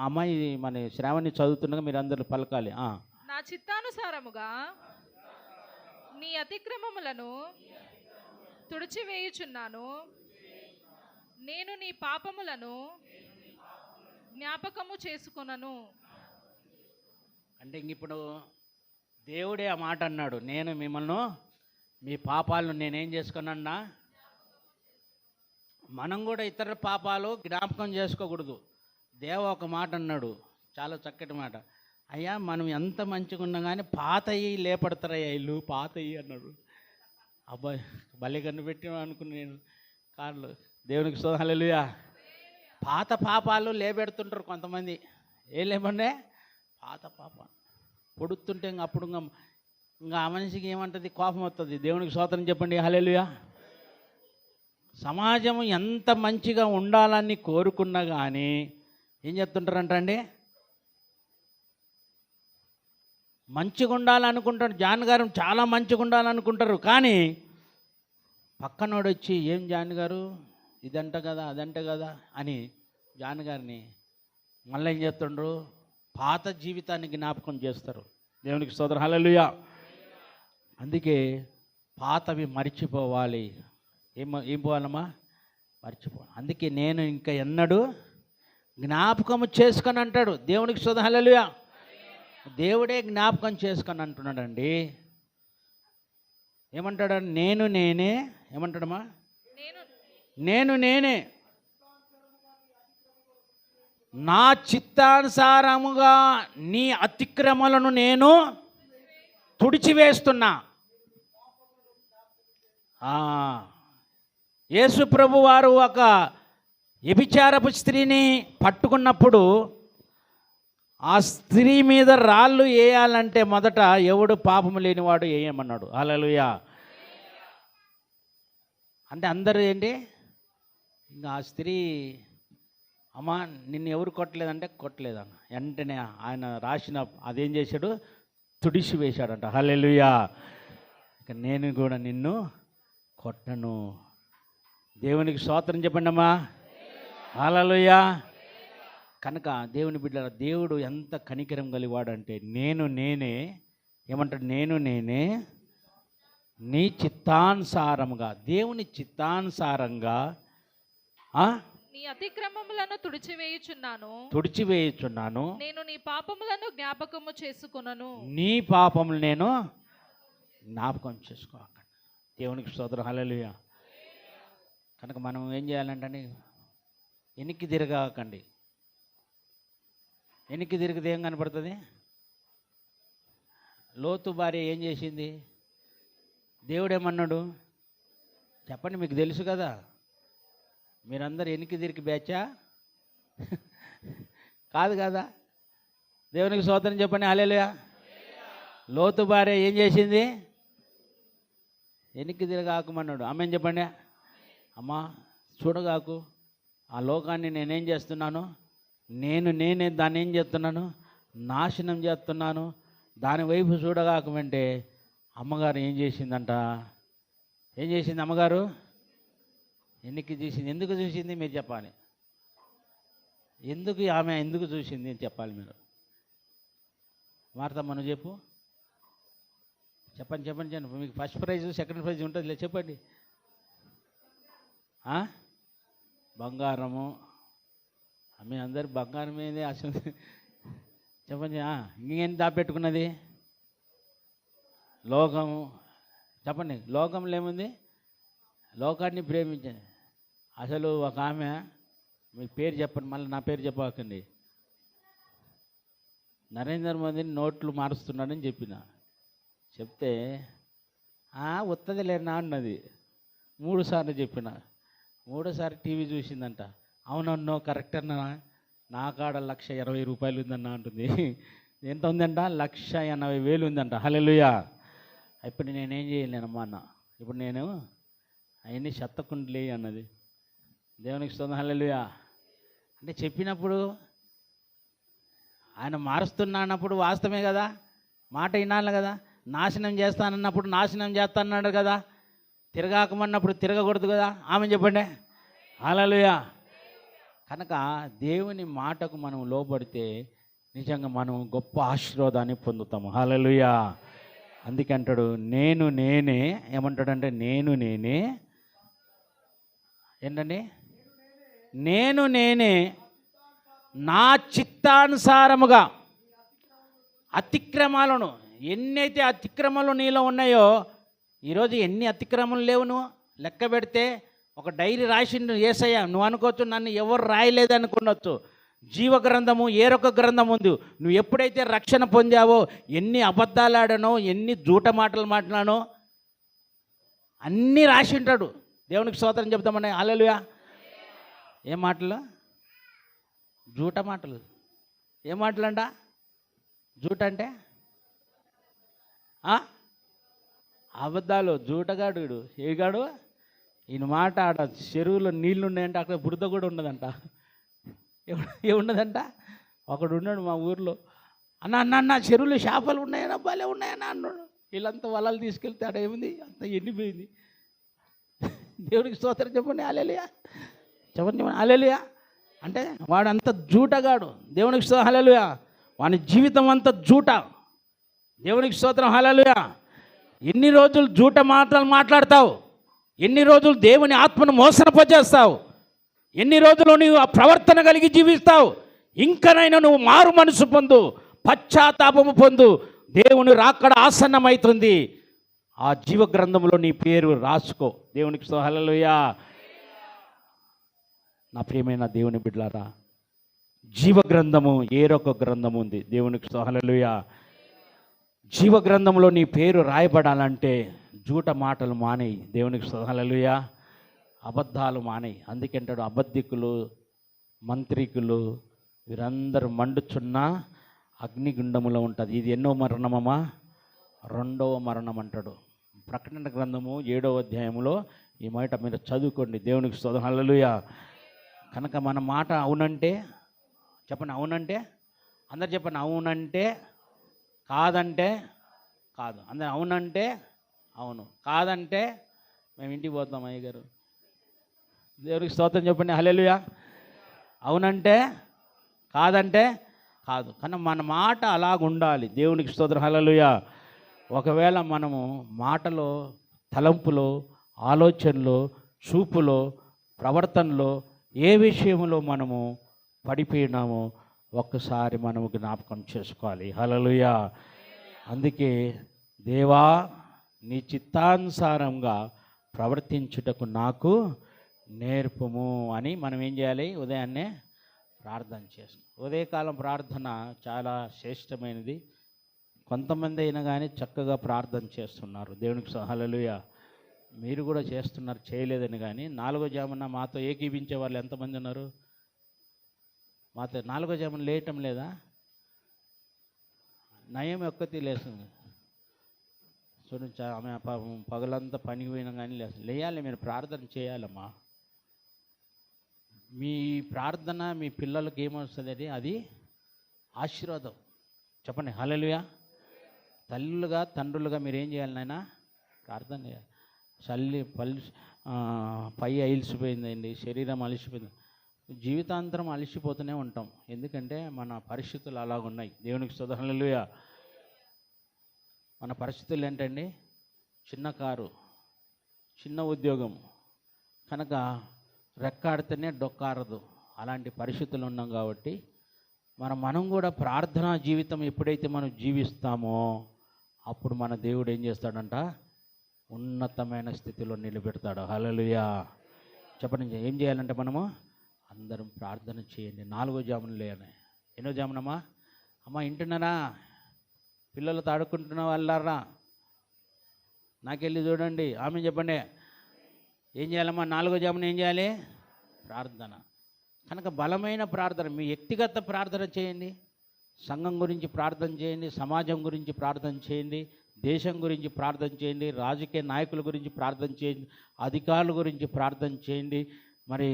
అమ్మాయి మన శ్రావణి చదువుతుండగా మీరు అందరూ పలకాలి. నా చిత్తానుసారముగా నీ అతిక్రమములను తుడిచివేయుచున్నాను, నేను నీ పాపములను జ్ఞాపకము చేసుకొనను. అంటే ఇంక ఇప్పుడు దేవుడే ఆ మాట అన్నాడు, నేను మిమ్మల్ని మీ పాపాలను నేనేం చేసుకున్నా. మనం కూడా ఇతర పాపాలు జ్ఞాపకం చేసుకోకూడదు. దేవ ఒక మాట అన్నాడు, చాలా చక్కటి మాట. అయ్యా మనం ఎంత మంచిగా ఉన్నా కానీ పాతయి లేపడతారయ్యా ఇల్లు పాతయి అన్నాడు. అబ్బాయి భలే కన్ను పెట్టి అనుకుని నేను కార్లు. దేవునికి స్తోత్రం. హల్లెలూయా. పాత పాపాలు లేబెడుతుంటారు కొంతమంది. ఏం లేమండే పాత పాప పొడుతుంటే అప్పుడు ఇంకా ఆ మనిషికి ఏమంటుంది, కోపం వస్తుంది. దేవునికి స్తోత్రం చెప్పండి. హల్లెలూయా. సమాజం ఎంత మంచిగా ఉండాలని కోరుకున్నా కానీ ఏం చెప్తుంటారంటండి, మంచిగా ఉండాలనుకుంటారు. జాన్ గారు చాలా మంచిగా ఉండాలనుకుంటారు, కానీ పక్కనోడు వచ్చి ఏం జాన్ గారు ఇదంట కదా అదంట కదా అని జాన్ గారిని మళ్ళీ ఏం చేస్తుండ్రు, పాత జీవితాన్ని జ్ఞాపకం చేస్తారు. దేవునికి స్తోత్రం. హల్లెలూయా. అందుకే పాతవి మర్చిపోవాలి. ఏం పోవాలమ్మా, మర్చిపోవాలి. అందుకే నేను ఇంకా ఎన్నడూ జ్ఞాపకం చేసుకొని అంటాడు. దేవునికి స్తోత్రం. హల్లెలూయా. దేవుడే జ్ఞాపకం చేసుకొని అంటున్నాడండి. ఏమంటాడు, నేనే ఏమంటాడమ్మా, నేనే నా చిత్తానుసారముగా నీ అతిక్రమలను నేను తుడిచివేస్తున్నా. యేసు ప్రభు వారు ఒక వ్యభిచారపు స్త్రీని పట్టుకున్నప్పుడు ఆ స్త్రీ మీద రాళ్ళు వేయాలంటే మొదట ఎవడు పాపము లేనివాడు వేయమన్నాడు. హల్లెలూయా. అంటే అందరూ ఏంటి, ఇంకా ఆ స్త్రీ అమ్మా నిన్ను ఎవరు కొట్టలేదంటే కొట్టలేదన్న వెంటనే ఆయన రాసిన అదేం చేశాడు, తుడిసి వేశాడంట. హల్లెలూయా. ఇక నేను కూడా నిన్ను కొట్టను. దేవునికి స్తోత్రం చెప్పండి అమ్మా. హల్లెలూయా. కనుక దేవుని బిడ్డల దేవుడు ఎంత కనికరం కలివాడంటే నేనే ఏమంటాడు, నేనే నీ చిత్తానుసారముగా, దేవుని చిత్తానుసారంగా నీ అతిక్రమములను తుడిచివేయుచున్నాను, నేను నీ పాపములను జ్ఞాపకము చేసుకొనను. నీ పాపములు నేను జ్ఞాపకం చేసుకోకండి. దేవునికి స్తోత్రం. హల్లెలూయా. కనుక మనం ఏం చేయాలంటే వెనక్కి తిరగకండి. వెనక్కి తిరిగితే ఏం కనపడుతుంది, లోతు భార్య ఏం చేసింది, దేవుడేమన్నాడు చెప్పండి, మీకు తెలుసు కదా. మీరందరూ వెనక్కి తిరిగి బ్యాచా కాదు కదా. దేవునికి స్తోత్రం చెప్పండి. హల్లెలూయా. లోతు భార్య ఏం చేసింది, వెనక్కి తిరగాకమన్నాడు. ఆమెన్ చెప్పండి. అమ్మా చూడగాకు, ఆ లోకాన్ని నేనేం చేస్తున్నాను, నేనే దాన్ని ఏం చేస్తున్నాను, నాశనం చేస్తున్నాను. దాని వైపు చూడగాకమంటే అమ్మగారు ఏం చేసిందంట, ఏం చేసింది అమ్మగారు, ఎన్నికి చూసింది. ఎందుకు చూసింది మీరు చెప్పాలి. ఆమె ఎందుకు చూసింది అని చెప్పాలి మీరు. మార్తమ్మ నువ్వు చెప్పండి. మీకు ఫస్ట్ ప్రైజ్ సెకండ్ ప్రైజ్ ఉంటుంది లేదు, చెప్పండి. బంగారము, మీ అందరు బంగారం ఏది అసలు చెప్పండి. ఇంకేం దాపెట్టుకున్నది, లోకము. చెప్పండి, లోకంలో ఏముంది, లోకాన్ని ప్రేమించండి. అసలు ఒక ఆమె, మీ పేరు చెప్పండి, మళ్ళీ నా పేరు చెప్పకండి. నరేంద్ర మోదీని నోట్లు మారుస్తున్నాడని చెప్తే ఉత్తది లేనా అన్నది. 3 సార్లు చెప్పిన, 3సారి టీవీ చూసిందంట. అవునన్నో కరెక్ట్ అన్నా, నా కాడ 1,20,000 రూపాయలు ఉందన్న అంటుంది. ఎంత ఉందంట? 1,80,000 ఉందంట. హల్లెలూయా. ఇప్పుడు నేనేం చేయలేనమ్మా అన్న. ఇప్పుడు నేను అవన్నీ చెత్తకుండలే అన్నది. దేవునికి స్తోత్రం. హల్లెలూయా. అంటే చెప్పినప్పుడు ఆయన మారుస్తున్నా అన్నప్పుడు వాస్తవమే కదా, మాట వినాలి కదా. నాశనం చేస్తానన్నప్పుడు నాశనం చేస్తానన్నాడు కదా, తిరగాకమన్నప్పుడు తిరగకూడదు కదా. ఆమె చెప్పండి. హల్లెలూయా. కనుక దేవుని మాటకు మనం లోబడితే నిజంగా మనం గొప్ప ఆశీర్వాదాన్ని పొందుతాము. హల్లెలూయా. అందుకే అంటాడు, నేను నేనే, ఏమంటాడంటే నేను నేనే, ఏంటండి, నేను నేనే నా చిత్తానుసారముగా అతిక్రమాలను, ఎన్నైతే అతిక్రమాలు నీలో ఉన్నాయో, ఈరోజు ఎన్ని అతిక్రమాలు లేవు నువ్వు లెక్క పెడితే. ఒక డైరీ రాసిండు యేసయ్య. నువ్వు అనుకోవచ్చు నన్ను ఎవరు రాయలేదు అనుకున్నచ్చు. జీవగ్రంథము, ఏరొక గ్రంథం ఉంది. నువ్వు ఎప్పుడైతే రక్షణ పొందావో, ఎన్ని అబద్ధాలు ఆడానో, ఎన్ని జూట మాటలు మాట్లాడానో అన్నీ రాసి ఉంటాడు. దేవునికి స్తోత్రం చెప్తామని. హల్లెలూయా. ఏం మాటలు? జూట మాటలు. ఏం మాటలంట? జూట అంటే అబద్ధాలు. జూటగాడు వీడు. ఏగాడు ఈయన మాట. ఆడ చెరువులో నీళ్ళు ఉన్నాయంటే అక్కడ బురద కూడా ఉండదంట. ఏమున్నదంట? ఒకడు ఉన్నాడు మా ఊర్లో, అన్న చెరువులు చేపలు ఉన్నాయన్నా, భలే ఉన్నాయన్నా అన్నాడు. వీళ్ళంతా వలలు తీసుకెళ్తే ఆడ ఏముంది, అంత ఎండిపోయింది. దేవునికి స్తోత్రం చెప్పండి. హల్లెలూయా. చెప్పండి హల్లెలూయా. అంటే వాడంత జూటగాడు. దేవునికి స్తోత్రం. హల్లెలూయా. వాని జీవితం అంతా జూట. దేవునికి స్తోత్రం. హల్లెలూయా. ఎన్ని రోజులు జూట మాటలు మాట్లాడతావు? ఎన్ని రోజులు దేవుని ఆత్మను మోసనపజేస్తావు? ఎన్ని రోజులు నువ్వు ఆ ప్రవర్తన కలిగి జీవిస్తావు? ఇంకనైనా నువ్వు మారు మనసు పొందు, పశ్చాత్తాపము పొందు. దేవుని రాకడ ఆసన్నమవుతుంది. ఆ జీవ గ్రంథంలో నీ పేరు రాసుకో. దేవునికి స్తోత్రం. హల్లెలూయా. నా ప్రియమైన దేవుని బిడ్డలారా, జీవ గ్రంథము, ఏరొక గ్రంథము ఉంది. దేవునికి స్తోత్రం. హల్లెలూయా. జీవ గ్రంథంలో నీ పేరు రాయబడాలంటే జూట మాటలు మానేయి. దేవునికి స్తోత్రం. హల్లెలూయా. అబద్ధాలు మానేయి. అందుకే అంటాడు, అబద్ధికులు, మంత్రికులు వీరందరూ మండుచున్న అగ్నిగుండములో ఉంటుంది. ఇది ఎన్నో మరణమమ్మా? 2వ మరణం అంటాడు. ప్రకటన గ్రంథము 7వ అధ్యాయంలో ఈ మాట మీరు చదువుకోండి. దేవునికి స్తోత్రం. హల్లెలూయా. కనుక మన మాట అవునంటే చెప్పండి, అవునంటే అందరు చెప్పండి, అవునంటే కాదంటే కాదు. అందరు అవునంటే అవును, కాదంటే మేము ఇంటికి పోతాం అయ్యగారు. దేవునికి స్తోత్రం చెప్పండి. హల్లెలూయా. అవునంటే కాదంటే కాదు. కానీ మన మాట అలాగుండాలి. దేవునికి స్తోత్రం. హల్లెలూయా. ఒకవేళ మనము మాటలో, తలంపులో, ఆలోచనలో, చూపులో, ప్రవర్తనలో ఏ విషయంలో మనము పడిపోయినామో ఒక్కసారి మనము జ్ఞాపకం చేసుకోవాలి. హల్లెలూయా. అందుకే దేవా నీ చిత్తానుసారంగా ప్రవర్తించుటకు నాకు నేర్పుము అని మనం ఏం చేయాలి? ఉదయాన్నే ప్రార్థన చేసుకో. ఉదయకాలం ప్రార్థన చాలా శ్రేష్టమైనది. కొంతమంది అయినా కానీ చక్కగా ప్రార్థన చేస్తున్నారు. దేవునికి హల్లెలూయా. మీరు కూడా చేస్తున్నారు, చేయలేదని. కానీ 4వ జామున మాతో ఏకీపించే వాళ్ళు ఎంతమంది ఉన్నారు? మాతో 4వ జామున లేయటం లేదా? నయం ఒక్కటి లేస్తుంది. చూడండి, ఆమె పగలంతా పనికి పోయినా కానీ లేయాలి. మీరు ప్రార్థన చేయాలమ్మా. మీ ప్రార్థన మీ పిల్లలకి ఏమొస్తుంది? అది ఆశీర్వాదం. చెప్పండి హల్లెలూయా. తల్లులుగా, తండ్రులుగా మీరు ఏం చేయాలి నాయనా? ప్రార్థన చేయాలి. పై అలిసిపోయిందండి, శరీరం అలిసిపోయింది, జీవితాంతరం అలిసిపోతూనే ఉంటాం. ఎందుకంటే మన పరిస్థితులు అలాగున్నాయి. దేవునికి స్తోత్రం. హల్లెలూయా. మన పరిస్థితులు ఏంటండి? చిన్న కారు, చిన్న ఉద్యోగం, కనుక రెక్కాడితేనే డొక్కారదు. అలాంటి పరిస్థితులు ఉన్నాం కాబట్టి మనం కూడా ప్రార్థనా జీవితం ఎప్పుడైతే మనం జీవిస్తామో అప్పుడు మన దేవుడు ఏం చేస్తాడంట? ఉన్నతమైన స్థితిలో నిలబెడతాడు. హల్లెలూయా. చెప్పండి, ఏం చేయాలంటే మనము అందరం ప్రార్థన చేయండి. 4వ జామున లేని. ఎన్నో జామునమ్మా? అమ్మ ఇంటున్నారా? పిల్లలతో ఆడుకుంటున్న వాళ్ళారా? నాకెళ్ళి చూడండి. ఆమె చెప్పండి. ఏం చేయాలమ్మా? 4వ జామున ఏం చేయాలి? ప్రార్థన. కనుక బలమైన ప్రార్థన, మీ వ్యక్తిగత ప్రార్థన చేయండి, సంఘం గురించి ప్రార్థన చేయండి, సమాజం గురించి ప్రార్థన చేయండి, దేశం గురించి ప్రార్థన చేయండి, రాజకీయ నాయకుల గురించి ప్రార్థన చేయండి, అధికారుల గురించి ప్రార్థన చేయండి. మరి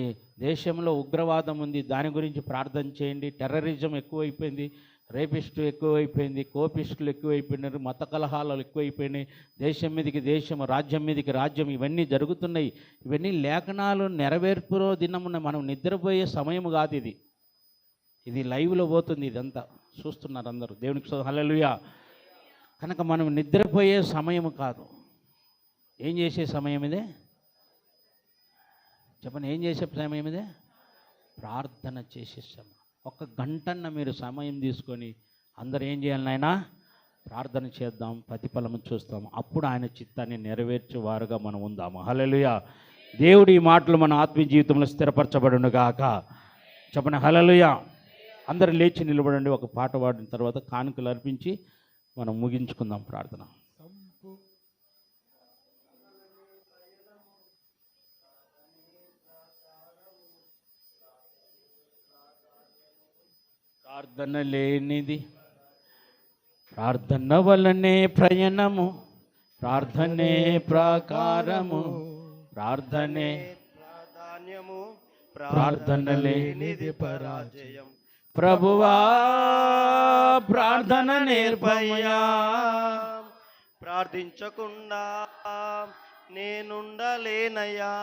దేశంలో ఉగ్రవాదం ఉంది, దాని గురించి ప్రార్థన చేయండి. టెర్రరిజం ఎక్కువైపోయింది, రేపిస్టులు ఎక్కువైపోయింది, కోపిస్టులు ఎక్కువైపోయినారు, మత కలహాలు ఎక్కువైపోయినాయి, దేశం మీదకి దేశం, రాజ్యం మీదకి రాజ్యం, ఇవన్నీ జరుగుతున్నాయి. ఇవన్నీ లేఖనాలు నెరవేర్పులో దినమున మనం నిద్రపోయే సమయం కాదు ఇది. ఇది లైవ్లో పోతుంది, ఇదంతా చూస్తున్నారు అందరూ. దేవునికి హల్లెలూయా. కనుక మనం నిద్రపోయే సమయం కాదు. ఏం చేసే సమయం ఇదే? చెప్పండి, ఏం చేసే సమయం ఇదే? ప్రార్థన చేసే సమయం. 1 గంటన్న మీరు సమయం తీసుకొని అందరు ఏం చేయాలి నాయనా? ప్రార్థన చేద్దాం, ప్రతిఫలం చూస్తాం. అప్పుడు ఆయన చిత్తాన్ని నెరవేర్చేవారుగా మనం ఉందాము. హల్లెలూయా. దేవుడి ఈ మాటలు మన ఆత్మీయ జీవితంలో స్థిరపరచబడును గాక. చెప్పండి హల్లెలూయా. అందరూ లేచి నిలబడండి. ఒక పాట పాడిన తర్వాత కానుకలు అర్పించి మనం ముగించుకుందాం ప్రార్థన. ప్రార్థన లేనిది, ప్రార్థన వలనే ప్రయాణము, ప్రార్థనే ప్రాకారము, ప్రార్థనే ప్రాధాన్యము, ప్రార్థన లేనిది పరాజయం. ప్రభువా ప్రార్థన నేర్పయ్యా. ప్రార్థించకుండా నేనుండలేనయ్యా.